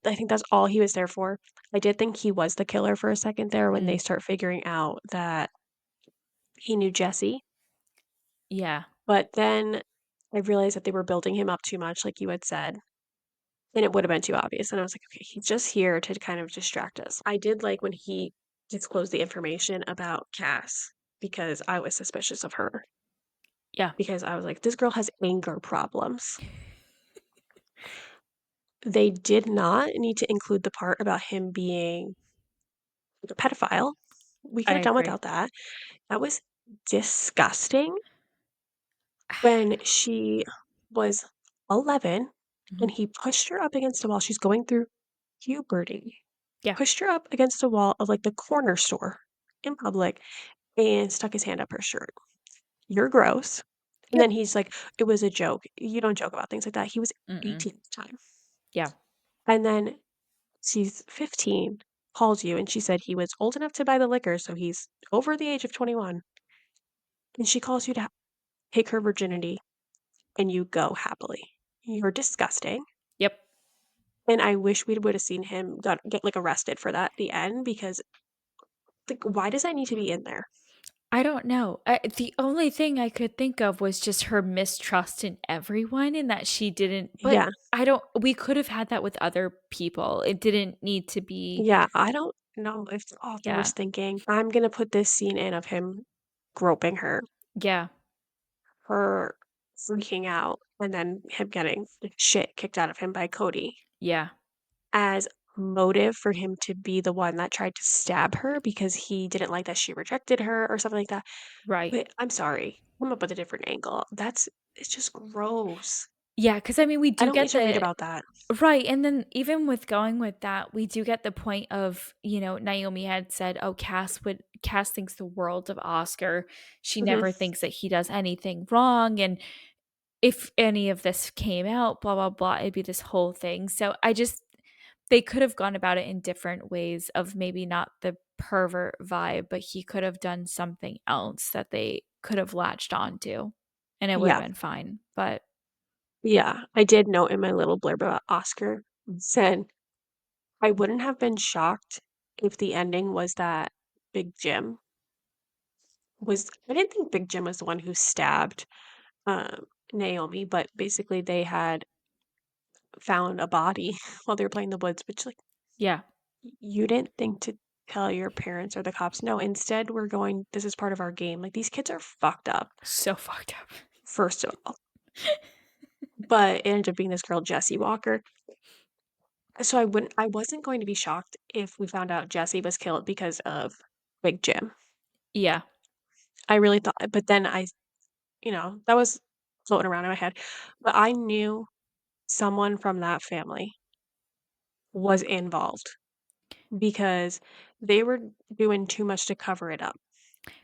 I think that's all he was there for. I did think he was the killer for a second there when they Mm, start figuring out that he knew Jesse, yeah. but then I realized that they were building him up too much, like you had said, and it would have been too obvious. And I was like, okay, he's just here to kind of distract us. I did like when he disclosed the information about Cass because I was suspicious of her Yeah. because I was like, this girl has anger problems. They did not need to include the part about him being a pedophile. We I could have done agree. without that. That was disgusting when she was 11 and Mhm. he pushed her up against a wall. She's going through puberty. Yeah. Pushed her up against a wall of like the corner store in public and stuck his hand up her shirt. You're gross. And Yep. then he's like, it was a joke. You don't joke about things like that. He was Mm-mm. 18 at the time. Yeah. And then she's 15, calls you, and she said he was old enough to buy the liquor, so he's over the age of 21. And she calls you to take her virginity, and you go happily. You're disgusting. Yep. And I wish we would have seen him get like arrested for that at the end because like why does that need to be in there? I don't know. The only thing I could think of was just her mistrust in everyone and that she didn't, but Yeah. we could have had that with other people. It didn't need to be, Yeah. I don't know if the author was yeah. thinking, I'm gonna put this scene in of him groping her, Yeah. her freaking out, and then him getting the shit kicked out of him by Cody Yeah. as motive for him to be the one that tried to stab her because he didn't like that she rejected her or something like that. Right. But I'm sorry, come up with a different angle. It's just gross. Yeah, because I mean, we I do don't need get to read the about that. right, and then even with going with that, we do get the point of, Naomi had said, "Oh, Cass thinks the world of Oscar. She Mhm. never thinks that he does anything wrong, and if any of this came out, blah blah blah, it'd be this whole thing." So I just they could have gone about it in different ways of maybe not the pervert vibe, but he could have done something else that they could have latched onto, and it would have Yeah. been fine. But Yeah. I did note in my little blurb about Oscar, said, "I wouldn't have been shocked if the ending was that Big Jim was" I didn't think Big Jim was the one who stabbed, Naomi, but basically they had found a body while they were playing in the woods, which, like, Yeah. you didn't think to tell your parents or the cops, "No, instead, we're going this is part of our game." Like, these kids are fucked up, So fucked up. first of all. But it ended up being this girl, Jessie Walker. So I wasn't going to be shocked if we found out Jessie was killed because of Big Jim. Yeah. I really thought but then that was floating around in my head. But I knew someone from that family was involved because they were doing too much to cover it up.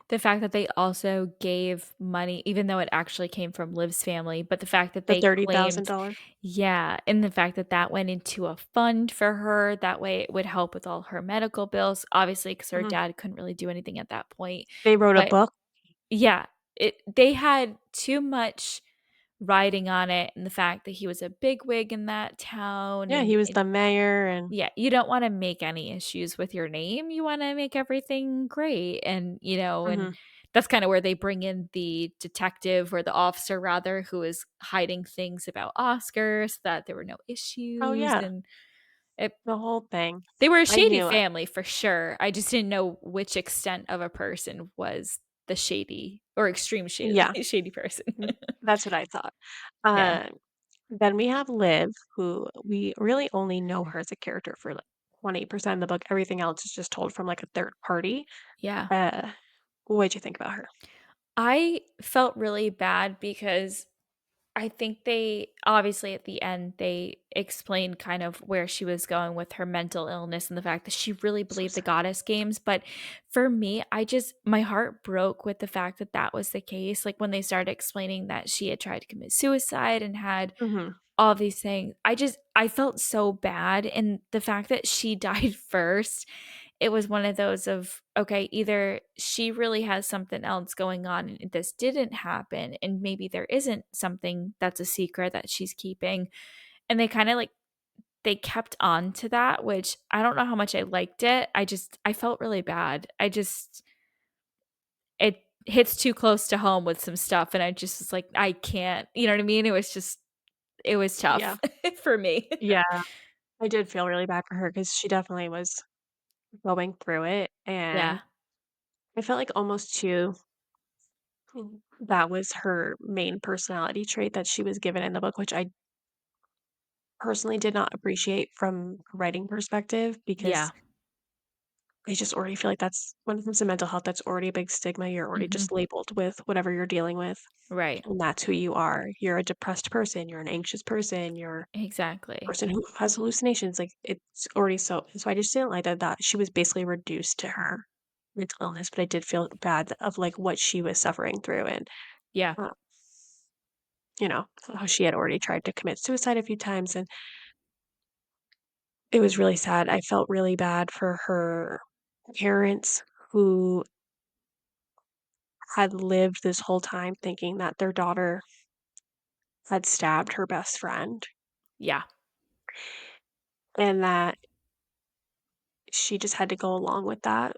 The fact that they also gave money, even though it actually came from Liv's family, but the fact that The they claimed, $30,000. yeah, and the fact that that went into a fund for her, that way it would help with all her medical bills, obviously, because her Mhm. dad couldn't really do anything at that point. They wrote a But book. yeah, they had too much riding on it, and the fact that he was a bigwig in that town, Yeah, and he was the mayor and yeah, you don't wanna make any issues with your name, you wanna make everything great, and, and Mhm. that's kinda where they bring in the detective or the officer rather, who is hiding things about Oscar so that there were no Oh, issues, yeah, and it the whole thing. they were a I shady knew it. family for sure, I just didn't know which extent of a person was the shady or extreme shady Yeah, shady person. that's what I thought. Yeah. Uh, then we have Liv, who we really only know her as a character for, like, 20% of the book. Everything else is just told from, like, a third party. Yeah. Uh, what'd you think about her? I felt really bad because I think they obviously at the end they explained kind of where she was going with her mental illness and the fact that she really So believed the sad. goddess games, but for me, I just my heart broke with the fact that that was the case. Like when they started explaining that she had tried to commit suicide and had Mhm. all these things. I felt so bad, and the fact that she died first, it was one of those of, okay, either she really has something else going on and this didn't happen, and maybe there isn't something that's a secret that she's keeping, and they kinda, like they kept on to that, which I don't know how much I liked it. I felt really bad. It hits too close to home with some stuff, and I just was like, "I can't." You know what I mean? It was Yeah. tough for me. Yeah. I did feel really bad for her because she definitely was going through it, Yeah. and I felt like almost too that was her main personality trait that she was given in the book, which I personally did not appreciate from a writing perspective because Yeah. I just already feel like that's when it comes to mental health, that's already a big stigma. You're already Mhm. just labeled with whatever you're dealing with, Right. and that's who you are. You're a depressed person, you're an anxious person, you're a Exactly. person who has hallucinations. Like it's already so I just didn't like that she was basically reduced to her mental illness, but I did feel bad of like what she was suffering through and Yeah. uh, how she had already tried to commit suicide a few times and it was really sad. I felt really bad for her parents who had lived this whole time thinking that their daughter had stabbed her best friend Yeah. and that she just had to go along with that.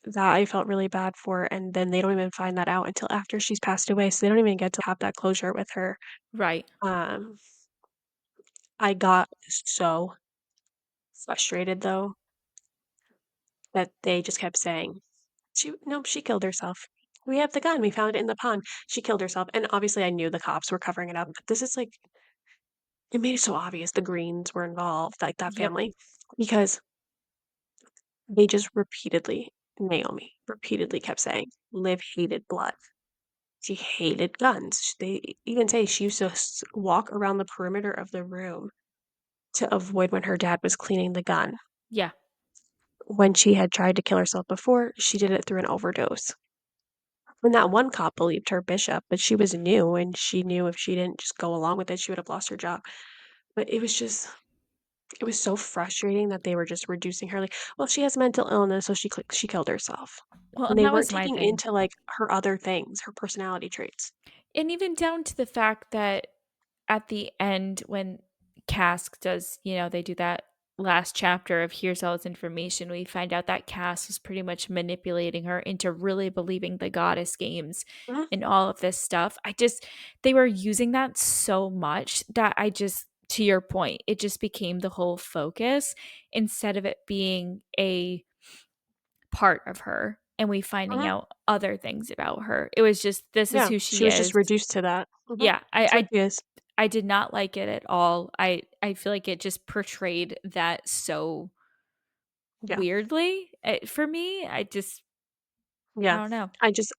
That I felt really bad for, and then they don't even find that out until after she's passed away, so they don't even get to have that closure with her. Right. Um, I got so frustrated, though, that they just kept saying, she killed herself. We have the gun, we found it in the pond. She killed herself." And obviously, I knew the cops were covering it up, but this is, like it made it so obvious the Greens were involved, like, that Yep. family, because they just Naomi repeatedly kept saying, "Liv hated blood." She hated guns. They even say she used to walk around the perimeter of the room to avoid when her dad was cleaning the gun. Yeah. When she had tried to kill herself before, she did it through an overdose. And that one cop believed her, Bishop, but she was new and she knew if she didn't just go along with it, she would have lost her job. But it was so frustrating that they were just reducing her like, well, she has mental illness, so she killed herself. Well, And and they that weren't was my taking thing. into like her other things, her personality traits. And even down to the fact that at the end when Cask does, they do that last chapter of here's all this information, we find out that Cass was pretty much manipulating her into really believing the goddess games Mhm. and all of this stuff. They were using that so much that I just to your point, it just became the whole focus instead of it being a part of her and we finding Mhm. out other things about her. It was just, "This is Yeah, who she she was just is." reduced to that. Mhm. Yeah, That's what she is. I did not like it at all. I feel like it just portrayed that so Yeah, weirdly, for me. I yeah. don't know. I just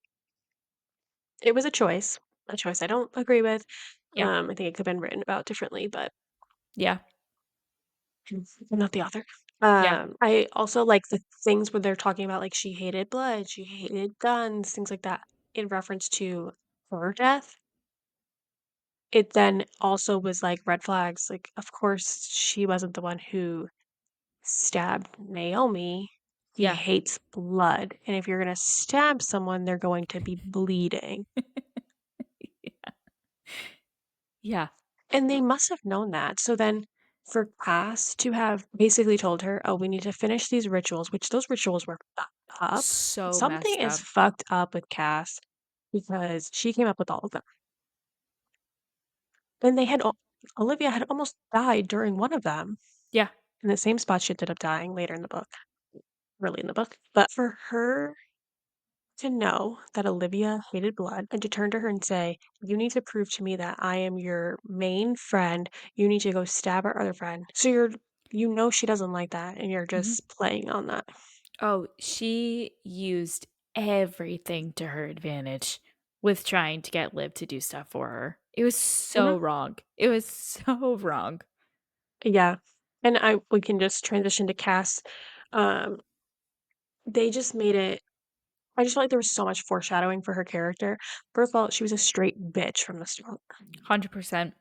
it was a choice I don't agree with. Yeah, I think it could've been written about differently, but yeah, I'm not the author. yeah, I also like the things where they're talking about, like, she hated blood, she hated guns, things like that, in reference to her death. It then also was, like, red flags, like, of course, she wasn't the one who stabbed Naomi. He yeah, hates blood, and if you're gonna stab someone, they're going to be bleeding. yeah. And they must have known that. So then for Cass to have basically told her, "Oh, we need to finish these rituals," which those rituals were fucked up. So Something messed is up. fucked up with Cass because she came up with all of them. And they had Olivia had almost died during one of them Yeah, in the same spot she ended up dying later in the book, early in the book. But for her to know that Olivia hated blood and to turn to her and say, "You need to prove to me that I am your main friend. You need to go stab our other friend." So you know she doesn't like that and you're mhm. just playing on that. Oh, she used everything to her advantage with trying to get Liv to do stuff for her. It was Mhm. so wrong. It was so wrong. Yeah. And I we can just transition to Cass. Um, they just made it I just felt like there was so much foreshadowing for her character. First of all, she was a straight bitch from the start. 100%.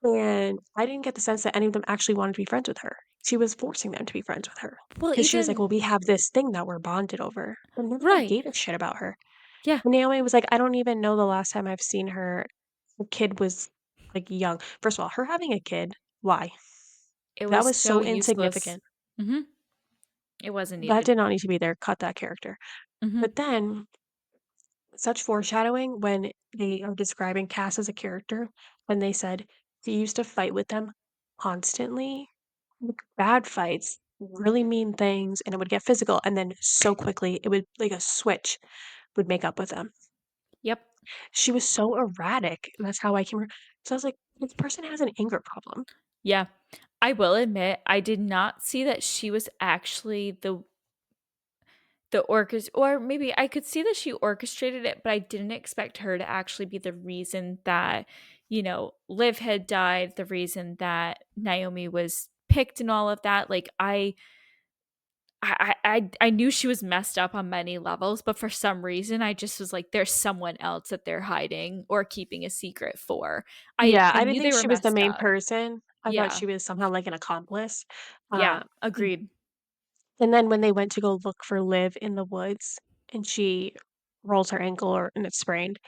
And I didn't get the sense that any of them actually wanted to be friends with her. She was forcing them to be friends with her Well, because she was like, even "Well, we have this thing that we're bonded over." And none of them right. gave a shit about her. Yeah. And Naomi was like, "I don't even know the last time I've seen her. The kid was, like, young." First of all, her having a kid, why? It That was was so so useless. insignificant. Mhm. It wasn't That needed. did not need to be there. Cut that character. Mhm. But then such foreshadowing when they are describing Cass as a character, when they said he used to fight with them constantly, like, bad fights, really mean things, and it would get physical, and then so quickly, it would like a switch would make up with them. Yep. She was so erratic, and that's how I came so I was like, "This person has an anger problem." Yeah. I will admit, I did not see that she was actually the orchestra, or maybe I could see that she orchestrated it, but I didn't expect her to actually be the reason that, Liv had died, the reason that Naomi was picked and all of that. Like I knew she was messed up on many levels, but for some reason I just was like, there's someone else that they're hiding or keeping a secret for. I Yeah, I I didn't knew think they were she was the messed main up. person. I thought Yeah. she was somehow like an accomplice. Yeah. Uh, Agreed. and then when they went to go look for Liv in the woods and she rolls her ankle and it's sprained,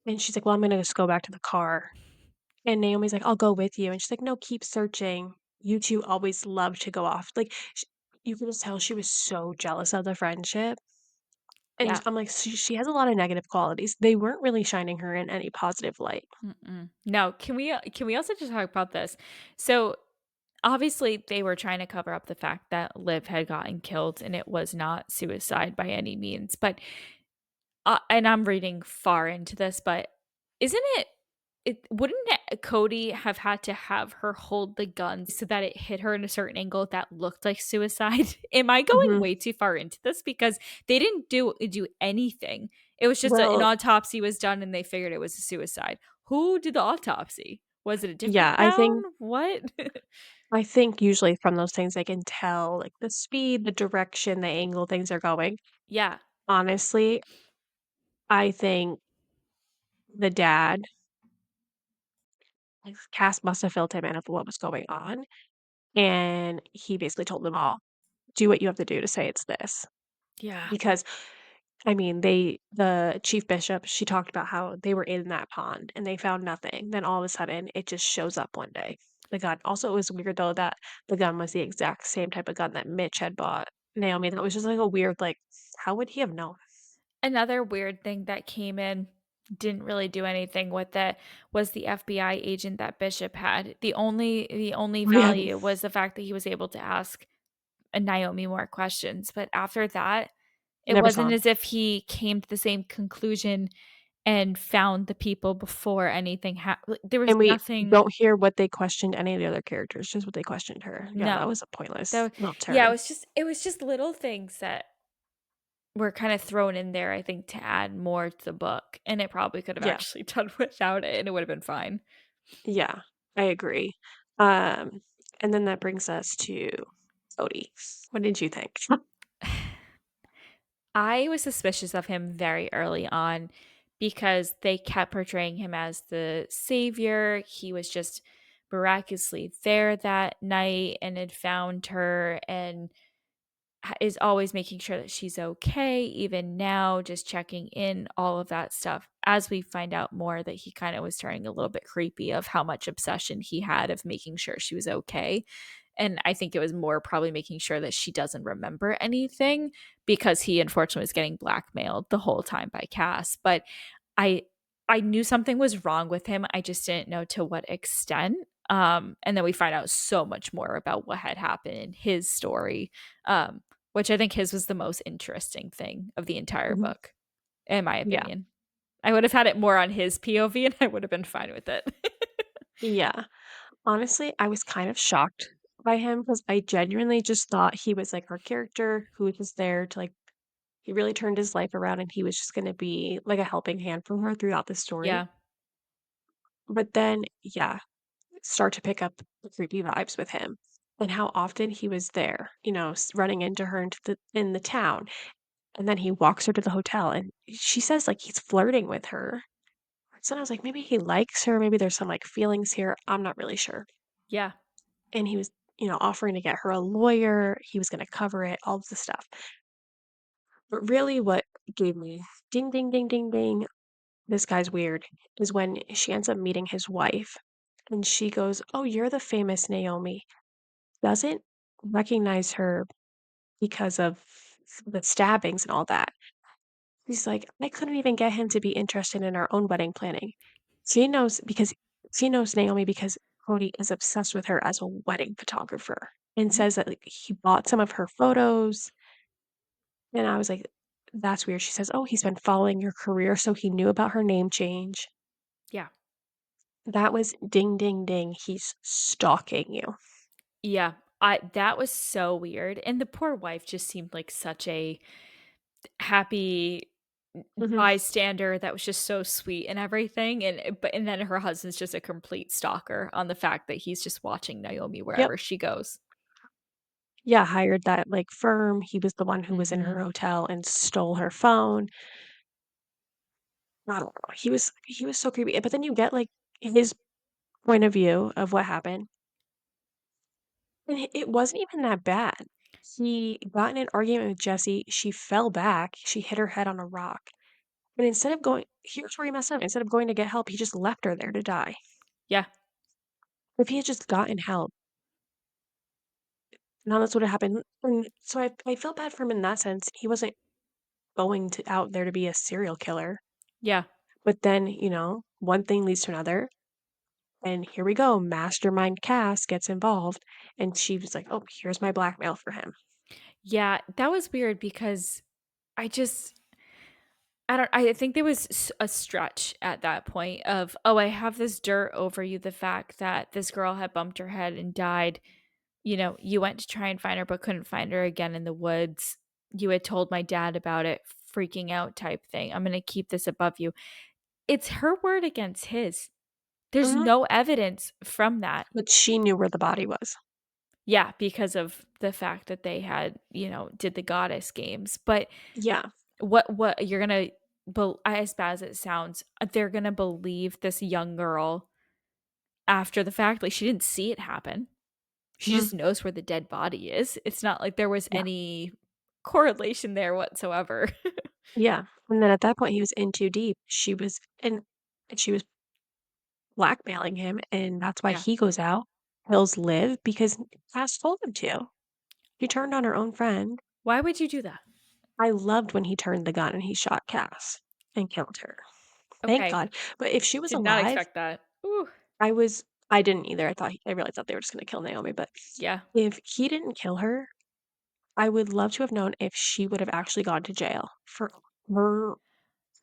and she's like, "Well, I'm gonna just go back to the car." And Naomi's like, "I'll go with you." And she's like, "No, keep searching. You 2 always love to go off." Like, you could just tell she was so jealous of the friendship. And Yeah. I'm like, she has a lot of negative qualities. They weren't really shining her in any positive light." Mm-mm. Now, can we also just talk about this? So obviously, they were trying to cover up the fact that Liv had gotten killed, and it was not suicide by any means. But and I'm reading far into this, but isn't it? Cody have had to have her hold the gun so that it hit her in a certain angle that looked like suicide? Am I going Mhm. way too far into this? Because they didn't do anything. It was just an Well, autopsy was done, and they figured it was a suicide. Who did the autopsy? Was it a different yeah, town? What? I think usually from those things they can tell, like, the speed, the direction, the angle things are going. Yeah. Honestly, I think the dad, like, Cass must have filled him in of what was going on, and he basically told them all, "Do what you have to do to say it's this." Yeah. Because, I mean, the chief bishop, she talked about how they were in that pond and they found nothing. Then all of a sudden, it just shows up one day. The gun. Also, it was weird though that the gun was the exact same type of gun that Mitch had bought Naomi. That was just like a weird, like, how would he have known? Another weird thing that came in. didn't really do anything with it was the FBI agent that Bishop had. The only Oh, yeah, value was the fact that he was able to ask, Naomi more questions, but after that, it never saw wasn't him. as if he came to the same conclusion and found the people before anything like, there was And we nothing. don't hear what they questioned any of the other characters, just what they questioned her. Yeah, that No. was a pointless That little Yeah, turn. it was just little things that were kinda thrown in there, I think, to add more to the book, and it probably could have Yeah, actually done without it, and it would have been fine. yeah, I agree. Um, and then that brings us to Cody. What did you think? I was suspicious of him very early on because they kept portraying him as the savior. He was just miraculously there that night and had found her and is always making sure that she's okay, even now, just checking in, all of that stuff. As we find out more, that he kind of was turning a little bit creepy of how much obsession he had of making sure she was okay. And I think it was more probably making sure that she doesn't remember anything because he unfortunately was getting blackmailed the whole time by Cass. But I I knew something was wrong with him. I just didn't know to what extent. And then we find out so much more about what had happened in his story, which I think his was the most interesting thing of the entire Mhm. book, in my Yeah, opinion. I would have had it more on his POV and I would have been fine with it. yeah. Honestly, I was kind of shocked by him because I genuinely just thought he was like our character who was just there to like he really turned his life around and he was just gonna be like a helping hand for her throughout the story. Yeah. But then, yeah, start to pick up the creepy vibes with him and how often he was there, running into her into in the town. And then he walks her to the hotel and she says like he's flirting with her. So I was like, maybe he likes her, maybe there's some like feelings here. I'm not really sure. Yeah. And he was, offering to get her a lawyer. He was going to cover it, all of the stuff. But really, what gave me ding, ding, ding, ding, ding, this guy's weird is when she ends up meeting his wife and she goes, "Oh, you're the famous Naomi." Doesn't recognize her because of the stabbings and all that. He's like, "I couldn't even get him to be interested in our own wedding planning." She knows because she knows Naomi because Cody is obsessed with her as a wedding photographer and Mhm. says that, like, he bought some of her photos, and I was like, "That's weird." She says, "Oh, he's been following your career, so he knew about her name change." Yeah. That was ding, ding, ding, he's stalking you. Yeah. I That was so weird. And the poor wife just seemed like such a happy Mhm. bystander that was just so sweet and everything, and then her husband's just a complete stalker on the fact that he's just watching Naomi Yep. wherever she goes. Yeah, hired that, like, firm, he was the one who was in her Mhm. hotel and stole her phone. I don't know, he was so creepy, but then you get, like, his point of view of what happened, and it wasn't even that bad. He got in an argument with Jessie, she fell back, she hit her head on a rock, and instead of going here's where he messed up, instead of going to get help, he just left her there to die. Yeah. If he had just gotten help, none of this would've happened, and so I felt bad for him in that sense, he wasn't going to out there to be a serial killer, Yeah. but then, one thing leads to another, and here we go, Mastermind Cass gets involved, and she was like, "Oh, here's my blackmail for him." Yeah, that was weird because I just I think there was a stretch at that point of, "Oh, I have this dirt over you, the fact that this girl had bumped her head and died. You went to try and find her but couldn't find her again in the woods. You had told my dad about it, freaking out type thing. I'm gonna keep this above you." It's her word against his. There's Mhm. no evidence from that. But she knew where the body was. Yeah, because of the fact that they had, did the goddess games. But Yeah. what you're gonna as bad as it sounds, they're gonna believe this young girl after the fact. Like, she didn't see it happen. She Mhm. just knows where the dead body is. It's not like there was Yeah. any correlation there whatsoever. Yeah, and then at that point, he was in too deep. And she was blackmailing him, and that's why Yeah. he goes out, kills Liv because Cass told him to. He turned on her own friend. Why would you do that? I loved when he turned the gun and he shot Cass and killed her. thank Okay. God. But if she was Did not alive, expect that. Ooh. I didn't either. I realized that they were just gonna kill Naomi, but Yeah. if he didn't kill her, I would love to have known if she would have actually gone to jail for her.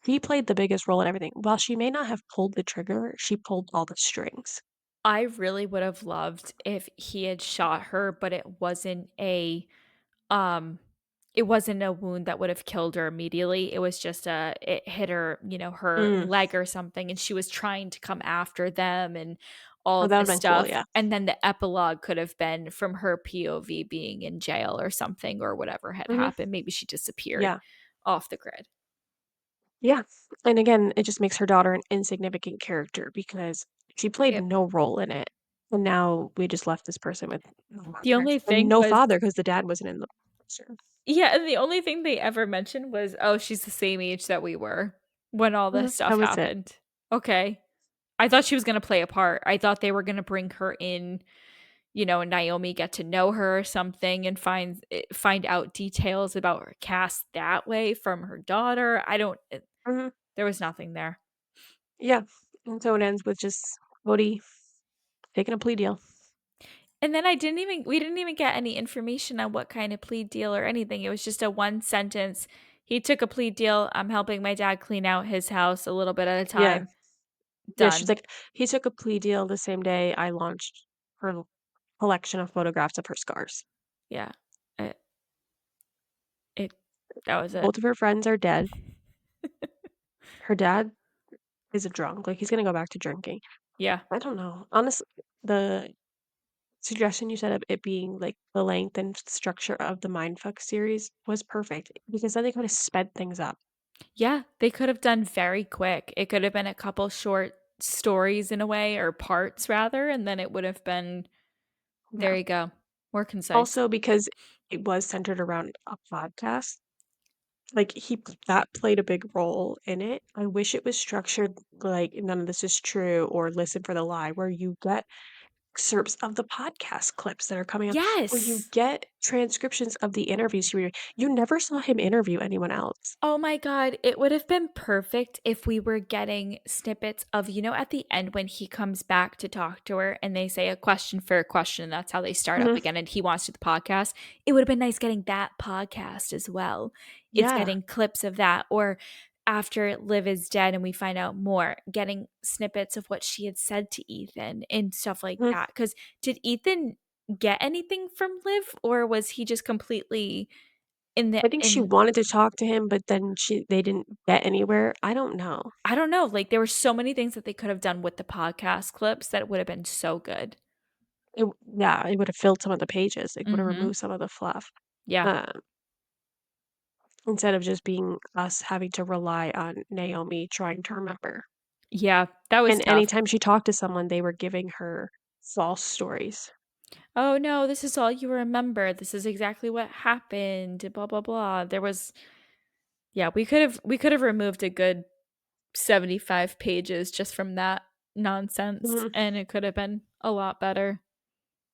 She played the biggest role in everything. While she may not have pulled the trigger, she pulled all the strings. I really would have loved if he had shot her, but um it wasn't a wound that would have killed her immediately. It was just it hit her, her Mm. leg or something, and she was trying to come after them and all Oh, of that would've this been cool, stuff. yeah. And then the epilogue could have been from her POV being in jail or something or whatever had Mhm. happened. Maybe she disappeared Yeah. off the grid. Yeah. And again, it just makes her daughter an insignificant character because she played Yep. no role in it. And now we just left this person with no The only parents and thing no was father because the dad wasn't in the picture. Yeah, and the only thing they ever mentioned was, "Oh, she's the same age that we were when all this Mhm. That stuff was it. happened." Okay. I thought she was gonna play a part. I thought they were gonna bring her in, and Naomi get to know her or something and find out details about her cast that way from her daughter. I don't Mhm. there was nothing there. Yeah. And so it ends with just Cody taking a plea deal. And then we didn't even get any information on what kind of plea deal or anything. It was just a one sentence. He took a plea deal. I'm helping my dad clean out his house a little bit at a Yeah. time. Yeah, she's Done. like, "He took a plea deal the same day I launched her collection of photographs of her scars. Yeah. It it that was it. Both of her friends are dead. Her dad is a drunk, like, he's gonna go back to drinking." Yeah. I don't know. Honestly, the suggestion you said of it being, like, the length and structure of the Mindfuck series was perfect because then they coulda sped things up. Yeah, they could have done very quick. It could have been a couple short stories in a way, or parts rather, and then it would have been Yeah. there you go. More concise. Also, because it was centered around a podcast, like, that played a big role in it. I wish it was structured like None of This Is True or Listen for the Lie, where you get excerpts of the podcast clips that are coming up, or you Yes. get transcriptions of the interviews you were doing. You never saw him interview anyone else. Oh my god, it would have been perfect if we were getting snippets of, at the end when he comes back to talk to her and they say a question for a question, that's how they start up Mhm. again, and he wants to do the podcast. It would have been nice getting that podcast as well. It's Yeah. getting clips of that, or after Liv is dead and we find out more, getting snippets of what she had said to Ethan and stuff like Mhm. that. Because did Ethan get anything from Liv, or was he just completely in the I think she in wanted to talk to him, but then they didn't get anywhere. I don't know. I don't know, like, there were so many things that they could have done with the podcast clips that would have been so good. Yeah, it would have filled some of the pages. It would have Mhm. removed some of the fluff. Yeah. Um, Instead of just being us having to rely on Naomi trying to remember. Yeah, that was And tough. anytime she talked to someone, they were giving her false stories. "Oh, no, this is all you remember. This is exactly what happened, blah, blah, blah." Yeah, we could have removed a good 75 pages just from that nonsense, Mhm. and it could have been a lot better.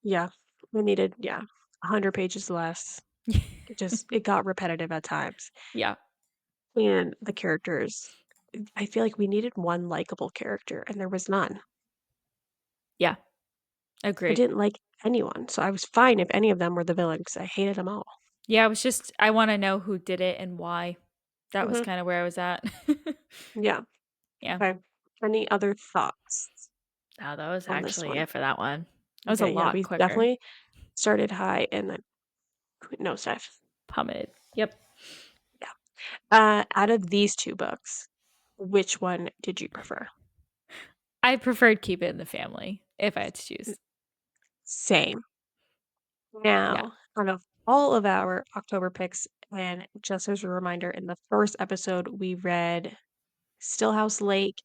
Yeah. We needed, 100 pages less. It got repetitive at times. Yeah. And the characters, I feel like we needed one likable character, and there was none. Yeah, I agreed. didn't like anyone, so I was fine if any of them were the villain 'cause I hated them all. Yeah, it was just I wanna know who did it and why. That was Mhm. kinda where I was at. Yeah. Yeah. Okay. Any other thoughts Oh, that was on this actually one? it for that one. That was a Okay, yeah, lot we quicker. definitely started high and then nosedive. Plummeted. Yep. Yeah. Out of these 2 books, which one did you prefer? I preferred Keep It in the Family if I had to Mm, choose. same. Yeah. Now, out of all of our October picks, and just as a reminder, in the first episode, we read Stillhouse Lake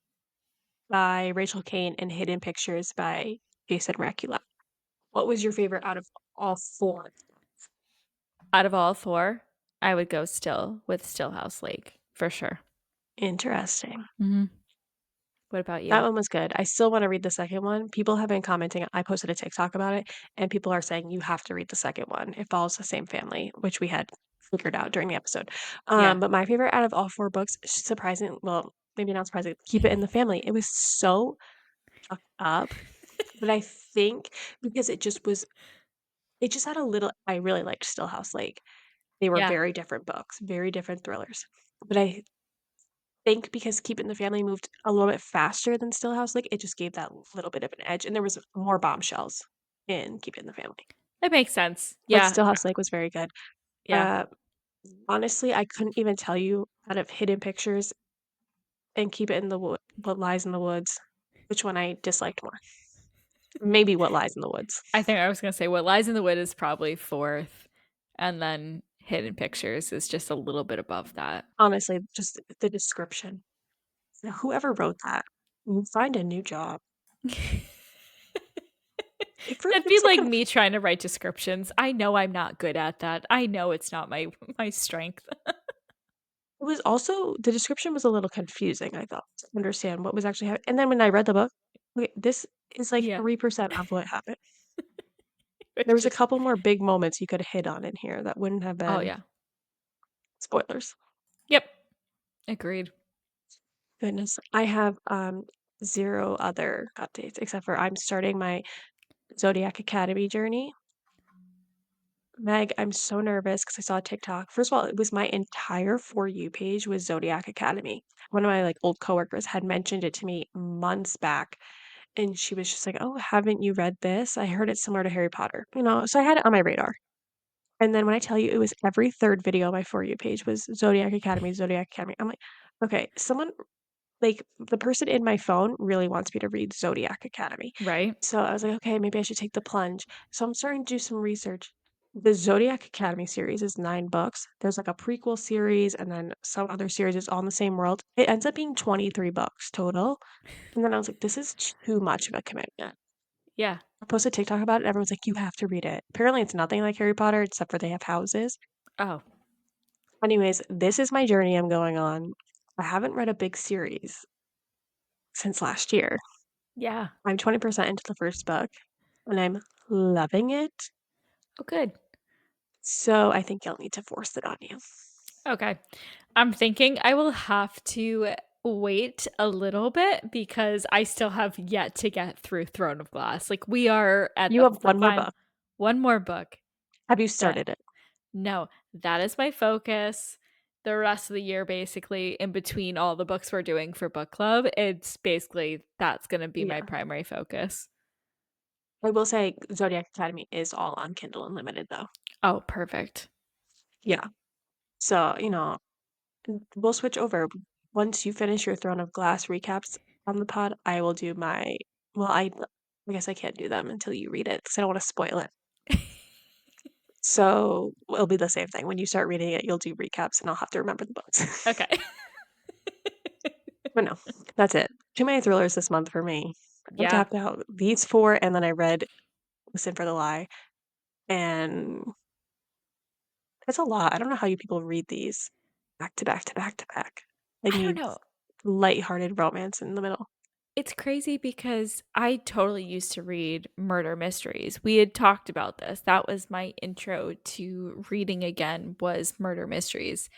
by Rachel Kane and Hidden Pictures by Jason Rakula. What was your favorite out of all 4? Out of all 4, I would go still with Stillhouse Lake for sure. Interesting. Mhm. What about That you? one was good. I still wanna read the second one. People have been commenting. I posted a TikTok about it, and people are saying you have to read the second one. It follows the same family, which we had figured out during the episode. Yeah. But my favorite out of all 4 books, surprising well, maybe not surprising, Keep It in the Family. It was so fucked up, but I think because it just had a little I really liked Stillhouse Lake. They were Yeah. very different books, very different thrillers. But I think because Keep It in the Family moved a little bit faster than Stillhouse Lake, it just gave that little bit of an edge, and there was more bombshells in Keep It in the Family. That makes sense. But Yeah. Stillhouse Lake was very good. Yeah. Uh, honestly, I couldn't even tell you out of Hidden Pictures and Keep It in the Wood What Lies in the Woods, which one I disliked more. Maybe What Lies in the Woods. I think I was gonna say What Lies in the Wood is probably 4th, and then Hidden Pictures is just a little bit above that. Honestly, just the description. Whoever wrote that, find a new job. It That'd be was like like a me trying to write descriptions. I know I'm not good at that. I know it's not my strength. it was also the description was a little confusing, I thought, to understand what was actually happening. And then when I read the book, okay, this is like Yeah. 3% of what happened. There It's was a just couple more big moments you could hit on in here that wouldn't have Oh, been yeah. spoilers. Yep. Agreed. Goodness. I have, 0 other updates except for I'm starting my Zodiac Academy journey. Meg, I'm so nervous because I saw a TikTok. First of all, it was my entire For You page was Zodiac Academy. One of my, like, old coworkers had mentioned it to me months back, and she was just like, "Oh, haven't you read this? I heard it's similar to Harry Potter." So I had it on my radar. And then when I tell you it was every 3rd video on my For You page was Zodiac Academy, Zodiac Academy. I'm like, "Okay, someone like, the person in my phone really wants me to read Zodiac Academy." Right? So I was like, "Okay, maybe I should take the plunge." So I'm starting to do some research. The Zodiac Academy series is 9 books. There's, like, a prequel series and then some other series is all in the same world. It ends up being 23 books total, and then I was like, "This is too much of a commitment." Yeah. I posted TikTok about it, everyone's like, "You have to read it." Apparently, it's nothing like Harry Potter except for they have houses. Oh, Anyways, this is my journey I'm going on. I haven't read a big series since last year. yeah. I'm 20% into the first book, and I'm loving it, Oh, good. so I think you'll need to force it on you. Okay. I'm thinking I will have to wait a little bit because I still have yet to get through Throne of Glass. Like, we are at You have the one more final book. one more book. Have you That started it? No, that is my focus. The rest of the year, basically, in between all the books we're doing for book club, it's basically that's gonna be my Yeah. primary focus. I will say Zodiac Academy is all on Kindle Unlimited, though. Oh, perfect. Yeah. So, we'll switch over. Once you finish your Throne of Glass recaps on the pod, I will do my well, I guess I can't do them until you read it because I don't wanna spoil it. So, it'll be the same thing. When you start reading it, you'll do recaps, and I'll have to remember the books. Okay. But no, that's it. Too many thrillers this month for me. I'm Yeah. tapped out. These 4, and then I read Listen for the Lie, and it's a lot. I don't know how you people read these back to back to back to back. I I don't need know. lighthearted romance in the middle. It's crazy because I totally used to read murder mysteries. We had talked about this. That was my intro to reading again was murder mysteries.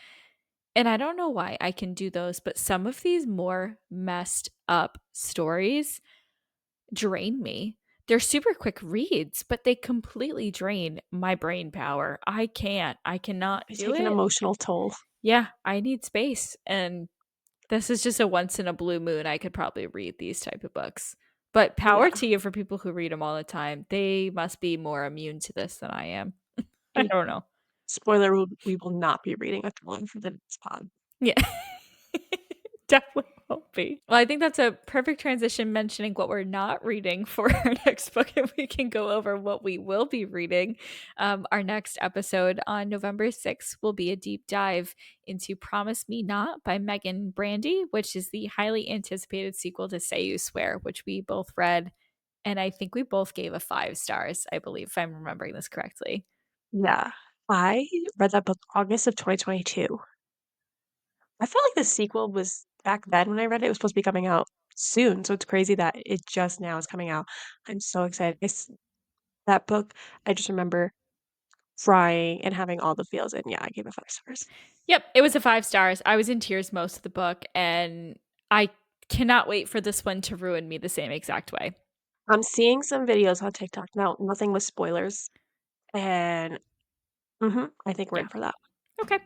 And I don't know why I can do those, but some of these more messed up stories drain me. They're super quick reads, but they completely drain my brain power. I cannot They do take an it. emotional toll. Yeah, I need space. And this is just a once in a blue moon. I could probably read these type of books. But power Yeah. to you for people who read them all the time. They must be more immune to this than I am. I Hey, don't know. spoiler, we will not be reading a thriller for the next pod. Yeah. Definitely won't be. Well, I think that's a perfect transition mentioning what we're not reading for our next book, and we can go over what we will be reading. Our next episode on November 6th will be a deep dive into Promise Me Not by Megan Brandy, which is the highly anticipated sequel to Say You Swear, which we both read. And I think we both gave a 5 stars, I believe, if I'm remembering this correctly. Yeah. I read that book August of 2022. I felt like the sequel was back then when I read it, it was supposed to be coming out soon, so it's crazy that it just now is coming out. I'm so excited. That book, I just remember crying and having all the feels, and yeah, I gave it 5 stars. Yep, it was a 5 stars. I was in tears most of the book, and I cannot wait for this one to ruin me the same exact way. I'm seeing some videos on TikTok now, nothing with spoilers, and I think we're Yeah. in for that. Okay.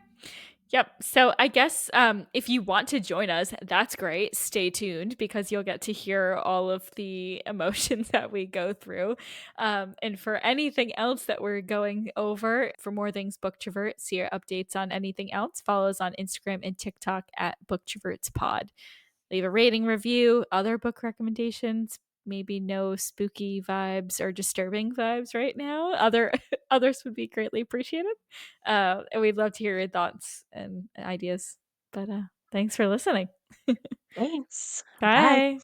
Yep. So I guess if you want to join us, that's great. Stay tuned because you'll get to hear all of the emotions that we go through. And for anything else that we're going over, for more things Booktroverts, see your updates on anything else, follow us on Instagram and TikTok at Booktroverts Leave a rating, review, other book recommendations. Maybe no spooky vibes or disturbing vibes right now. Others would be greatly appreciated. And we'd love to hear your thoughts and ideas. But thanks for listening. Thanks. Bye. Bye.